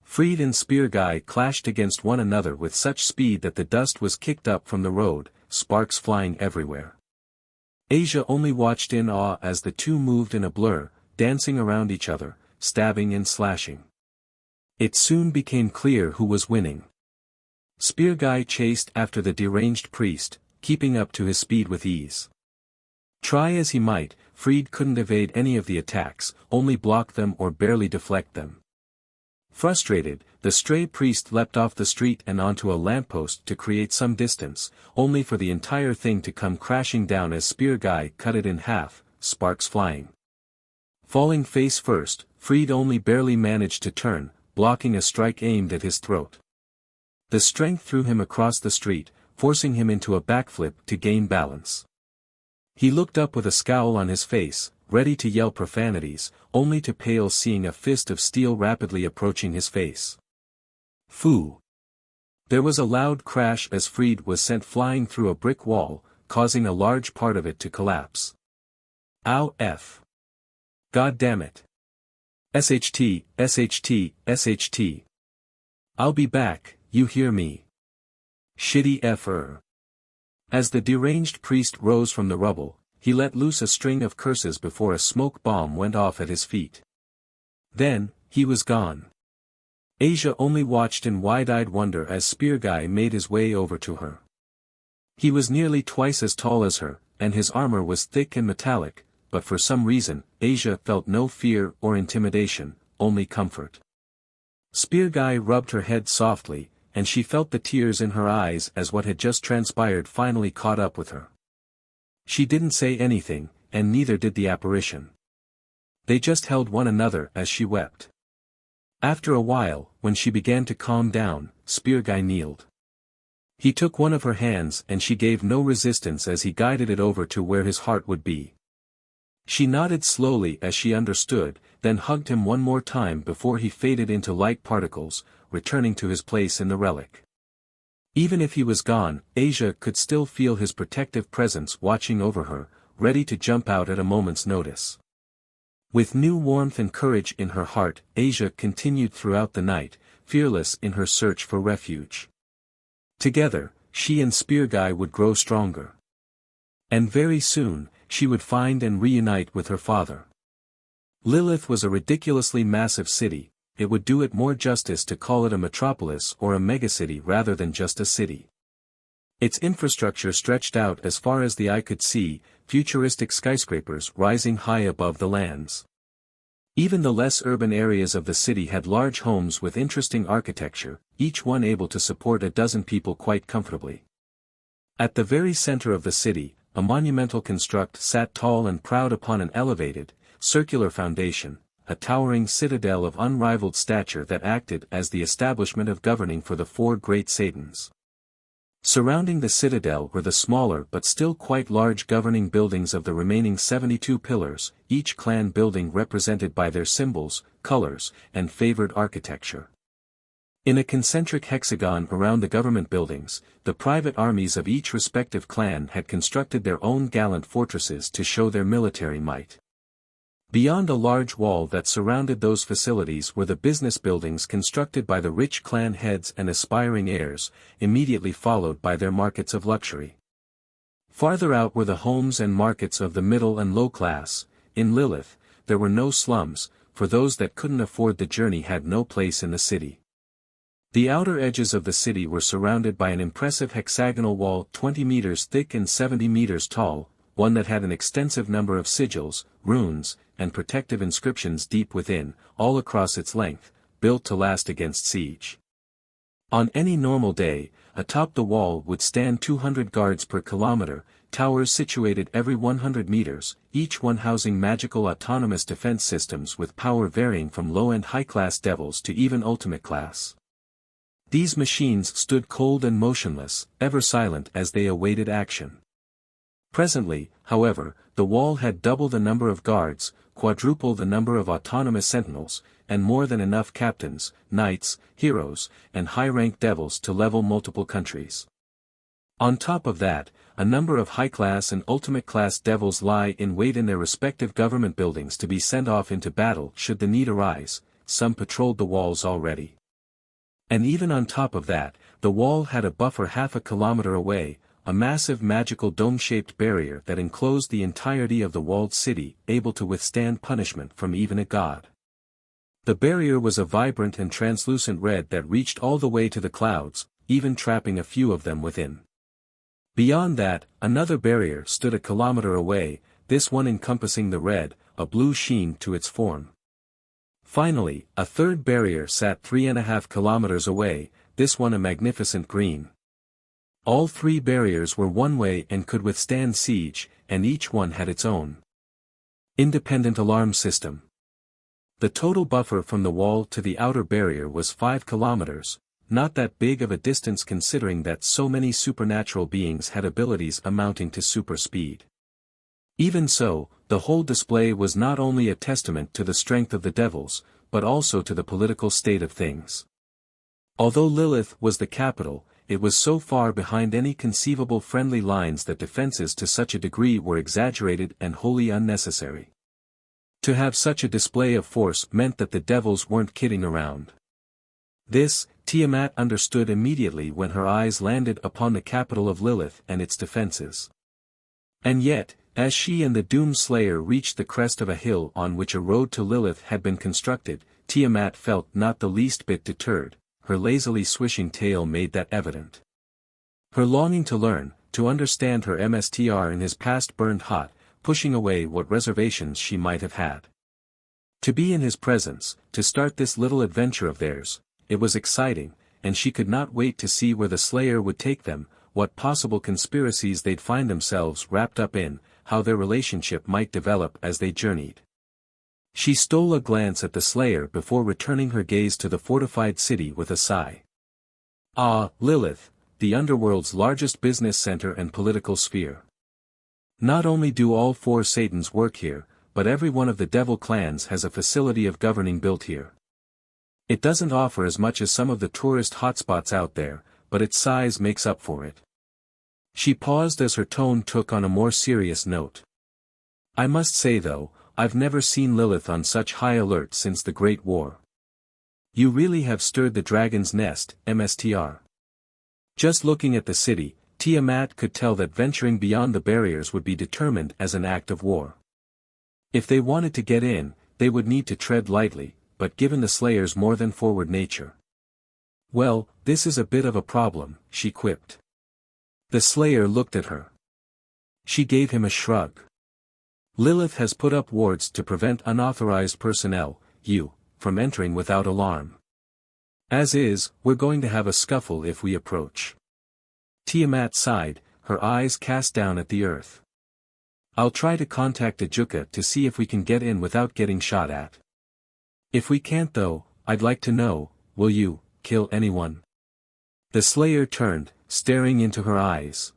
Fried and spear guy clashed against one another with such speed that the dust was kicked up from the road, sparks flying everywhere. Asia only watched in awe as the two moved in a blur, dancing around each other, stabbing and slashing. It soon became clear who was winning. Spear guy chased after the deranged priest, keeping up to his speed with ease. Try as he might, Fried couldn't evade any of the attacks, only block them or barely deflect them. Frustrated, the stray priest leapt off the street and onto a lamppost to create some distance, only for the entire thing to come crashing down as spear guy cut it in half, sparks flying. Falling face first, Fried only barely managed to turn, blocking a strike aimed at his throat. The strength threw him across the street, forcing him into a backflip to gain balance. He looked up with a scowl on his face, ready to yell profanities, only to pale seeing a fist of steel rapidly approaching his face. Phoo! There was a loud crash as Fried was sent flying through a brick wall, causing a large part of it to collapse. Ow f. God damn it. SHT, SHT, SHT. I'll be back, you hear me? Shitty F-er. As the deranged priest rose from the rubble, he let loose a string of curses before a smoke bomb went off at his feet. Then, he was gone. Asia only watched in wide-eyed wonder as Spear Guy made his way over to her. He was nearly twice as tall as her, and his armor was thick and metallic, but for some reason, Asia felt no fear or intimidation, only comfort. Spear Guy rubbed her head softly, and she felt the tears in her eyes as what had just transpired finally caught up with her. She didn't say anything, and neither did the apparition. They just held one another as she wept. After a while, when she began to calm down, Spear Guy kneeled. He took one of her hands and she gave no resistance as he guided it over to where his heart would be. She nodded slowly as she understood, then hugged him one more time before he faded into light particles, returning to his place in the relic. Even if he was gone, Asia could still feel his protective presence watching over her, ready to jump out at a moment's notice. With new warmth and courage in her heart, Asia continued throughout the night, fearless in her search for refuge. Together, she and Spear Guy would grow stronger. And very soon, she would find and reunite with her father. Lilith was a ridiculously massive city. It would do it more justice to call it a metropolis or a megacity rather than just a city. Its infrastructure stretched out as far as the eye could see, futuristic skyscrapers rising high above the lands. Even the less urban areas of the city had large homes with interesting architecture, each one able to support a dozen people quite comfortably. At the very center of the city, a monumental construct sat tall and proud upon an elevated, circular foundation, a towering citadel of unrivaled stature that acted as the establishment of governing for the four great Satans. Surrounding the citadel were the smaller but still quite large governing buildings of the remaining 72 pillars, each clan building represented by their symbols, colors, and favored architecture. In a concentric hexagon around the government buildings, the private armies of each respective clan had constructed their own gallant fortresses to show their military might. Beyond a large wall that surrounded those facilities were the business buildings constructed by the rich clan heads and aspiring heirs, immediately followed by their markets of luxury. Farther out were the homes and markets of the middle and low class. In Lilith, there were no slums, for those that couldn't afford the journey had no place in the city. The outer edges of the city were surrounded by an impressive hexagonal wall 20 meters thick and 70 meters tall, one that had an extensive number of sigils, runes, and protective inscriptions deep within, all across its length, built to last against siege. On any normal day, atop the wall would stand 200 guards per kilometer, towers situated every 100 meters, each one housing magical autonomous defense systems with power varying from low-end high-class devils to even ultimate class. These machines stood cold and motionless, ever silent as they awaited action. Presently, however, the wall had double the number of guards, quadruple the number of autonomous sentinels, and more than enough captains, knights, heroes, and high-ranked devils to level multiple countries. On top of that, a number of high-class and ultimate-class devils lie in wait in their respective government buildings to be sent off into battle should the need arise. Some patrolled the walls already. And even on top of that, the wall had a buffer half a kilometer away, a massive magical dome-shaped barrier that enclosed the entirety of the walled city, able to withstand punishment from even a god. The barrier was a vibrant and translucent red that reached all the way to the clouds, even trapping a few of them within. Beyond that, another barrier stood a kilometer away, this one encompassing the red, a blue sheen to its form. Finally, a third barrier sat 3.5 kilometers away, this one a magnificent green. All three barriers were one-way and could withstand siege, and each one had its own independent alarm system. The total buffer from the wall to the outer barrier was 5 kilometers, not that big of a distance considering that so many supernatural beings had abilities amounting to super speed. Even so, the whole display was not only a testament to the strength of the devils, but also to the political state of things. Although Lilith was the capital, it was so far behind any conceivable friendly lines that defenses to such a degree were exaggerated and wholly unnecessary. To have such a display of force meant that the devils weren't kidding around. This, Tiamat understood immediately when her eyes landed upon the capital of Lilith and its defenses. And yet, as she and the Doomslayer reached the crest of a hill on which a road to Lilith had been constructed, Tiamat felt not the least bit deterred. Her lazily swishing tail made that evident. Her longing to learn, to understand her MSTR in his past burned hot, pushing away what reservations she might have had. To be in his presence, to start this little adventure of theirs, it was exciting, and she could not wait to see where the Slayer would take them, what possible conspiracies they'd find themselves wrapped up in, how their relationship might develop as they journeyed. She stole a glance at the Slayer before returning her gaze to the fortified city with a sigh. Ah, Lilith, the underworld's largest business center and political sphere. Not only do all four Satans work here, but every one of the devil clans has a facility of governing built here. It doesn't offer as much as some of the tourist hotspots out there, but its size makes up for it. She paused as her tone took on a more serious note. I must say though, I've never seen Lilith on such high alert since the Great War. You really have stirred the dragon's nest, MSTR. Just looking at the city, Tiamat could tell that venturing beyond the barriers would be determined as an act of war. If they wanted to get in, they would need to tread lightly, but given the Slayer's more than forward nature. Well, this is a bit of a problem, she quipped. The Slayer looked at her. She gave him a shrug. Lilith has put up wards to prevent unauthorized personnel, from entering without alarm. As is, we're going to have a scuffle if we approach. Tiamat sighed, her eyes cast down at the earth. I'll try to contact Ajuka to see if we can get in without getting shot at. If we can't though, I'd like to know, will you kill anyone? The Slayer turned, staring into her eyes.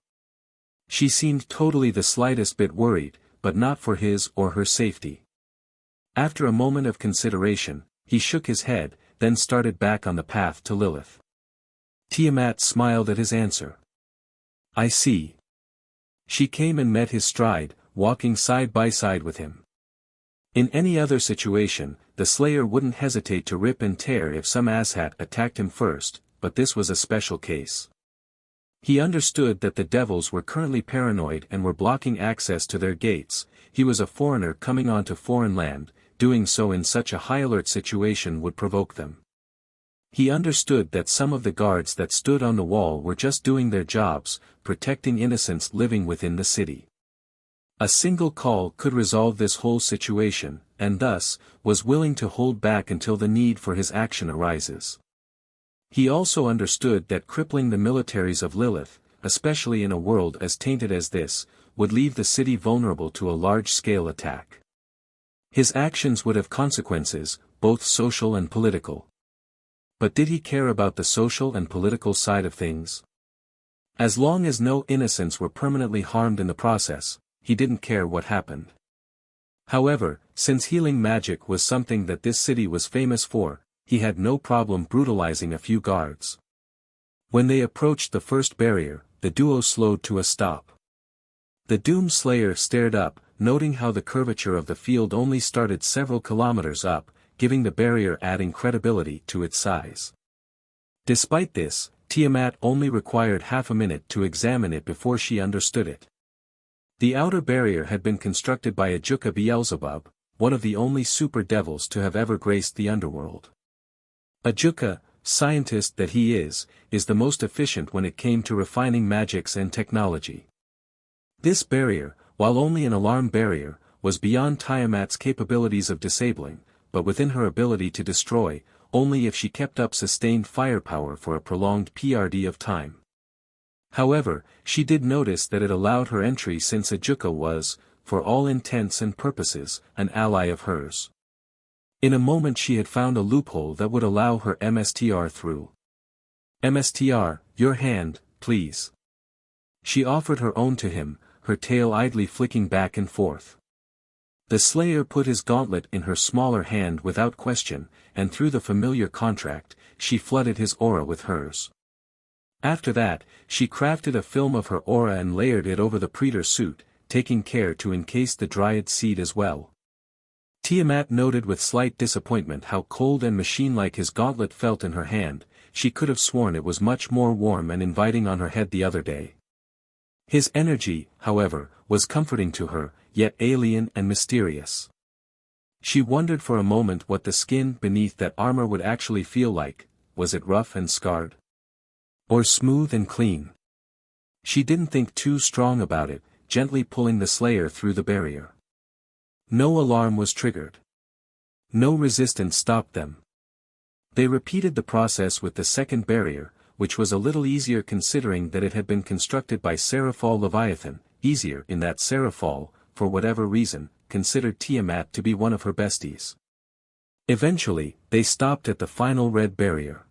She seemed totally the slightest bit worried, but not for his or her safety. After a moment of consideration, he shook his head, then started back on the path to Lilith. Tiamat smiled at his answer. I see. She came and met his stride, walking side by side with him. In any other situation, the Slayer wouldn't hesitate to rip and tear if some asshat attacked him first, but this was a special case. He understood that the devils were currently paranoid and were blocking access to their gates. He was a foreigner coming onto foreign land, doing so in such a high alert situation would provoke them. He understood that some of the guards that stood on the wall were just doing their jobs, protecting innocents living within the city. A single call could resolve this whole situation, and thus, was willing to hold back until the need for his action arises. He also understood that crippling the militaries of Lilith, especially in a world as tainted as this, would leave the city vulnerable to a large-scale attack. His actions would have consequences, both social and political. But did he care about the social and political side of things? As long as no innocents were permanently harmed in the process, he didn't care what happened. However, since healing magic was something that this city was famous for, he had no problem brutalizing a few guards. When they approached the first barrier, the duo slowed to a stop. The doomslayer stared up, noting how the curvature of the field only started several kilometers up, giving the barrier adding credibility to its size. Despite this, Tiamat only required half a minute to examine it before she understood it. The outer barrier had been constructed by Ajuka Beelzebub, one of the only super devils to have ever graced the underworld. Ajuka, scientist that he is the most efficient when it came to refining magics and technology. This barrier, while only an alarm barrier, was beyond Tiamat's capabilities of disabling, but within her ability to destroy, only if she kept up sustained firepower for a prolonged period of time. However, she did notice that it allowed her entry since Ajuka was, for all intents and purposes, an ally of hers. In a moment she had found a loophole that would allow her MSTR through. MSTR, your hand, please. She offered her own to him, her tail idly flicking back and forth. The Slayer put his gauntlet in her smaller hand without question, and through the familiar contract, she flooded his aura with hers. After that, she crafted a film of her aura and layered it over the Praetor suit, taking care to encase the Dryad seed as well. Tiamat noted with slight disappointment how cold and machine-like his gauntlet felt in her hand. She could have sworn it was much more warm and inviting on her head the other day. His energy, however, was comforting to her, yet alien and mysterious. She wondered for a moment what the skin beneath that armor would actually feel like. Was it rough and scarred? Or smooth and clean? She didn't think too strong about it, gently pulling the Slayer through the barrier. No alarm was triggered. No resistance stopped them. They repeated the process with the second barrier, which was a little easier considering that it had been constructed by Seraphal Leviathan, easier in that Seraphal, for whatever reason, considered Tiamat to be one of her besties. Eventually, they stopped at the final red barrier.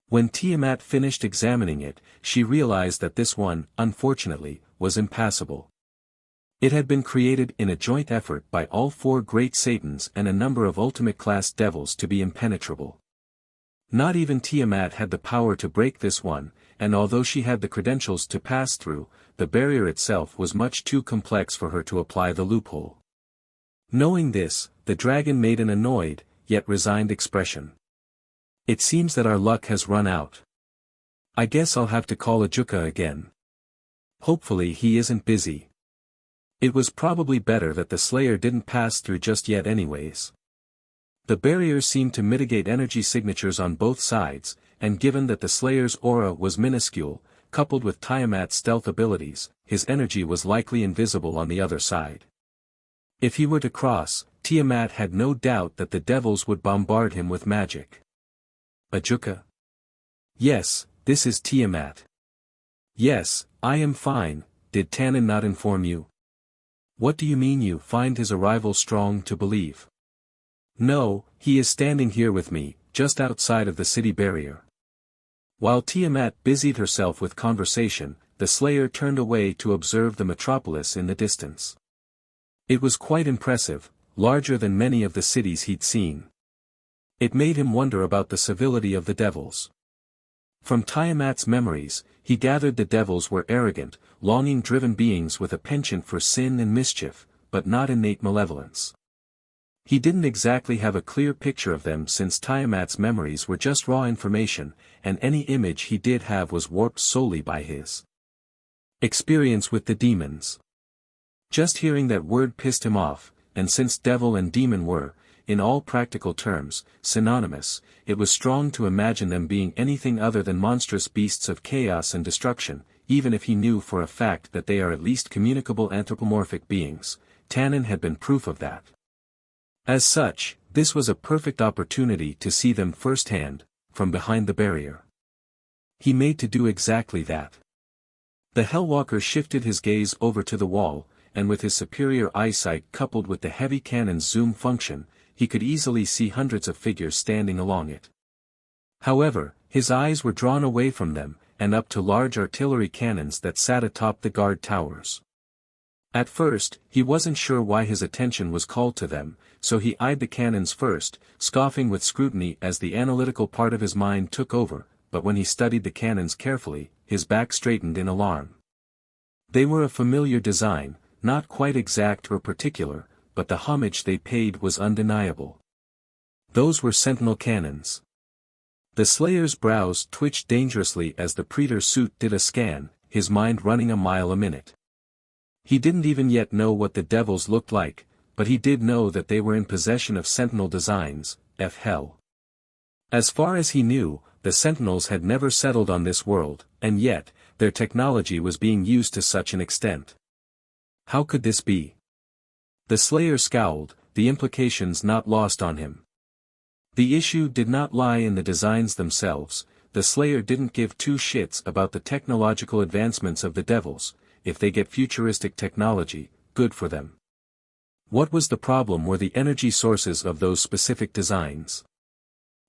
When Tiamat finished examining it, she realized that this one, unfortunately, was impassable. It had been created in a joint effort by all four great Satans and a number of ultimate-class devils to be impenetrable. Not even Tiamat had the power to break this one, and although she had the credentials to pass through, the barrier itself was much too complex for her to apply the loophole. Knowing this, the dragon made an annoyed, yet resigned expression. It seems that our luck has run out. I guess I'll have to call Ajuka again. Hopefully he isn't busy. It was probably better that the Slayer didn't pass through just yet anyways. The barrier seemed to mitigate energy signatures on both sides, and given that the Slayer's aura was minuscule, coupled with Tiamat's stealth abilities, his energy was likely invisible on the other side. If he were to cross, Tiamat had no doubt that the devils would bombard him with magic. Ajuka? Yes, this is Tiamat. Yes, I am fine. Did Tannen not inform you? What do you mean you find his arrival strong to believe? No, he is standing here with me, just outside of the city barrier. While Tiamat busied herself with conversation, the Slayer turned away to observe the metropolis in the distance. It was quite impressive, larger than many of the cities he'd seen. It made him wonder about the civility of the devils. From Tiamat's memories, he gathered the devils were arrogant, longing-driven beings with a penchant for sin and mischief, but not innate malevolence. He didn't exactly have a clear picture of them since Tiamat's memories were just raw information, and any image he did have was warped solely by his experience with the demons. Just hearing that word pissed him off, and since devil and demon were, in all practical terms, synonymous, it was strong to imagine them being anything other than monstrous beasts of chaos and destruction, even if he knew for a fact that they are at least communicable anthropomorphic beings. Tannen had been proof of that. As such, this was a perfect opportunity to see them firsthand, from behind the barrier. He made to do exactly that. The Hellwalker shifted his gaze over to the wall, and with his superior eyesight coupled with the heavy cannon's zoom function, he could easily see hundreds of figures standing along it. However, his eyes were drawn away from them, and up to large artillery cannons that sat atop the guard towers. At first, he wasn't sure why his attention was called to them, so he eyed the cannons first, scoffing with scrutiny as the analytical part of his mind took over, but when he studied the cannons carefully, his back straightened in alarm. They were a familiar design, not quite exact or particular, but the homage they paid was undeniable. Those were sentinel cannons. The Slayer's brows twitched dangerously as the Praetor's suit did a scan, his mind running a mile a minute. He didn't even yet know what the devils looked like, but he did know that they were in possession of sentinel designs, hell. As far as he knew, the sentinels had never settled on this world, and yet, their technology was being used to such an extent. How could this be? The Slayer scowled, the implications not lost on him. The issue did not lie in the designs themselves. The Slayer didn't give two shits about the technological advancements of the devils. If they get futuristic technology, good for them. What was the problem were the energy sources of those specific designs.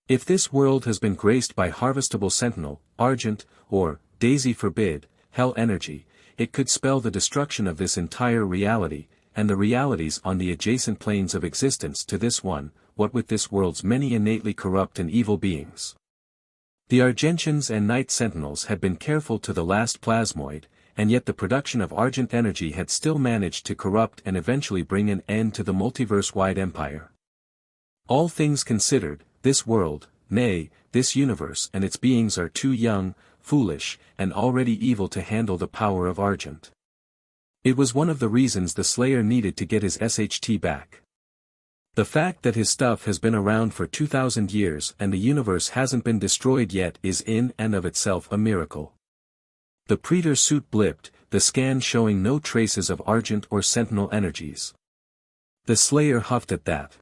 If this world has been graced by harvestable sentinel, argent, or, daisy forbid, hell energy, it could spell the destruction of this entire reality, and the realities on the adjacent planes of existence to this one, what with this world's many innately corrupt and evil beings. The Argentians and Night Sentinels had been careful to the last plasmoid, and yet the production of Argent energy had still managed to corrupt and eventually bring an end to the multiverse-wide empire. All things considered, this world, nay, this universe and its beings are too young, foolish, and already evil to handle the power of Argent. It was one of the reasons the Slayer needed to get his SHT back. The fact that his stuff has been around for 2,000 years and the universe hasn't been destroyed yet is in and of itself a miracle. The Praetor's suit blipped, the scan showing no traces of Argent or Sentinel energies. The Slayer huffed at that.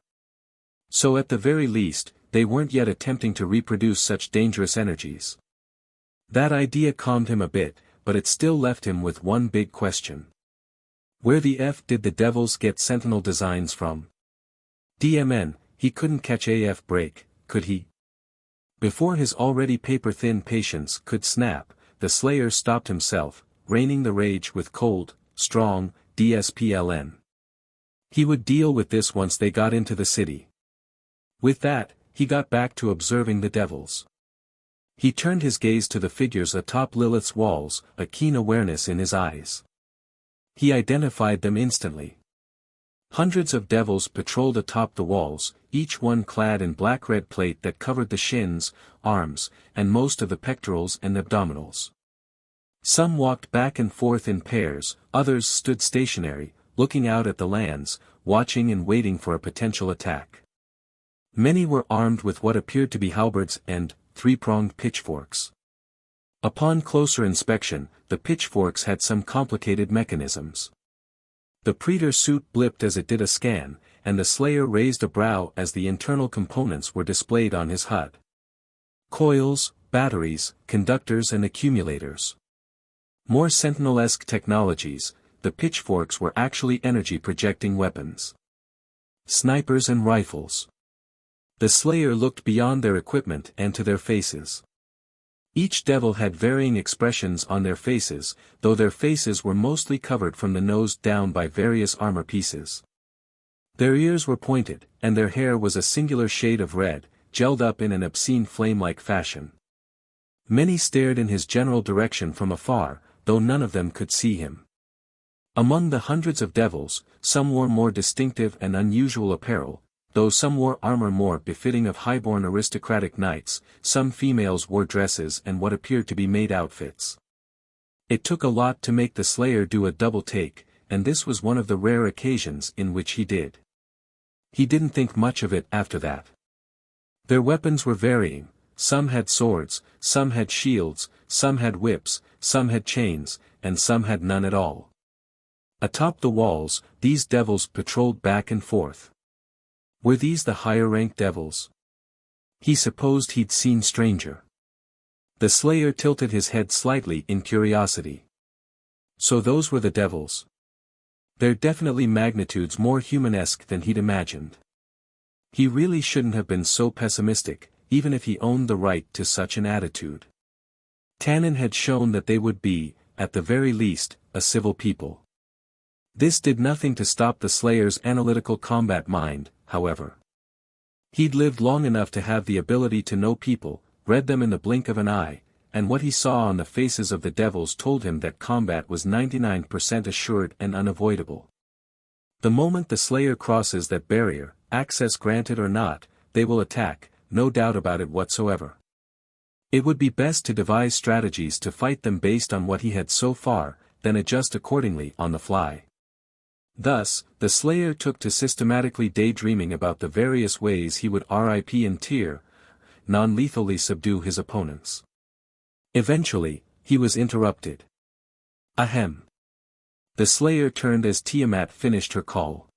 So at the very least, they weren't yet attempting to reproduce such dangerous energies. That idea calmed him a bit, but it still left him with one big question. Where the F did the devils get Sentinel designs from? DMN, he couldn't catch AF break, could he? Before his already paper-thin patience could snap, the Slayer stopped himself, reining the rage with cold, strong, DSPLN. He would deal with this once they got into the city. With that, he got back to observing the devils. He turned his gaze to the figures atop Lilith's walls, a keen awareness in his eyes. He identified them instantly. Hundreds of devils patrolled atop the walls, each one clad in black-red plate that covered the shins, arms, and most of the pectorals and abdominals. Some walked back and forth in pairs, others stood stationary, looking out at the lands, watching and waiting for a potential attack. Many were armed with what appeared to be halberds and three-pronged pitchforks. Upon closer inspection, the pitchforks had some complicated mechanisms. The Praetor's suit blipped as it did a scan, and the Slayer raised a brow as the internal components were displayed on his HUD. Coils, batteries, conductors and accumulators. More Sentinel-esque technologies, the pitchforks were actually energy-projecting weapons. Snipers and rifles. The Slayer looked beyond their equipment and to their faces. Each devil had varying expressions on their faces, though their faces were mostly covered from the nose down by various armor pieces. Their ears were pointed, and their hair was a singular shade of red, gelled up in an obscene flame-like fashion. Many stared in his general direction from afar, though none of them could see him. Among the hundreds of devils, some wore more distinctive and unusual apparel, though some wore armor more befitting of highborn aristocratic knights, some females wore dresses and what appeared to be maid outfits. It took a lot to make the Slayer do a double take, and this was one of the rare occasions in which he did. He didn't think much of it after that. Their weapons were varying, some had swords, some had shields, some had whips, some had chains, and some had none at all. Atop the walls, these devils patrolled back and forth. Were these the higher-ranked devils? He supposed he'd seen stranger. The Slayer tilted his head slightly in curiosity. So those were the devils. They're definitely magnitudes more humanesque than he'd imagined. He really shouldn't have been so pessimistic, even if he owned the right to such an attitude. Tannen had shown that they would be, at the very least, a civil people. This did nothing to stop the Slayer's analytical combat mind, however. He'd lived long enough to have the ability to know people, read them in the blink of an eye, and what he saw on the faces of the devils told him that combat was 99% assured and unavoidable. The moment the Slayer crosses that barrier, access granted or not, they will attack, no doubt about it whatsoever. It would be best to devise strategies to fight them based on what he had so far, then adjust accordingly on the fly. Thus, the Slayer took to systematically daydreaming about the various ways he would RIP and non-lethally subdue his opponents. Eventually, he was interrupted. Ahem. The Slayer turned as Tiamat finished her call.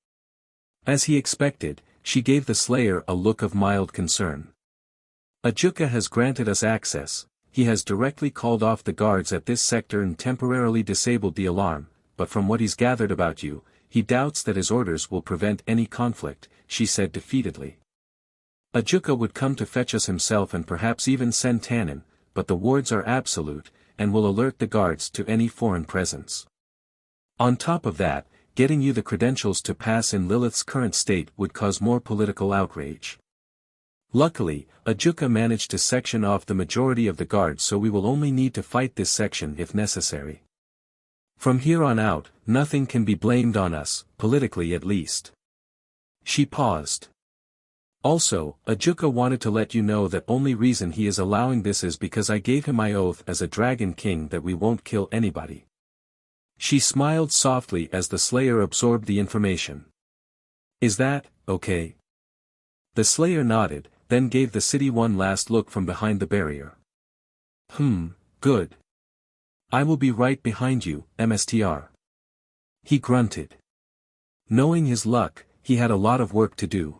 As he expected, she gave the Slayer a look of mild concern. Ajuka has granted us access, he has directly called off the guards at this sector and temporarily disabled the alarm, but from what he's gathered about you, he doubts that his orders will prevent any conflict, she said defeatedly. Ajuka would come to fetch us himself and perhaps even send Tannen, but the wards are absolute, and will alert the guards to any foreign presence. On top of that, getting you the credentials to pass in Lilith's current state would cause more political outrage. Luckily, Ajuka managed to section off the majority of the guards, so we will only need to fight this section if necessary. From here on out, nothing can be blamed on us, politically at least. She paused. Also, Ajuka wanted to let you know that only reason he is allowing this is because I gave him my oath as a Dragon King that we won't kill anybody. She smiled softly as the Slayer absorbed the information. Is that, okay? The Slayer nodded, then gave the city one last look from behind the barrier. Good. I will be right behind you, MSTR. He grunted. Knowing his luck, he had a lot of work to do.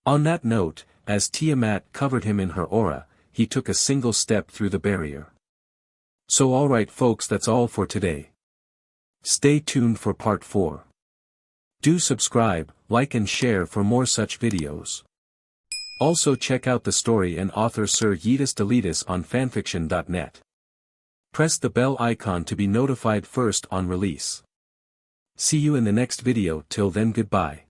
On that note, as Tiamat covered him in her aura, he took a single step through the barrier. So alright folks, that's all for today. Stay tuned for part 4. Do subscribe, like and share for more such videos. Also check out the story and author Sir Yeetus Deletus on FANFICTIONnet. Press the bell icon to be notified first on release. See you in the next video. Till then, goodbye.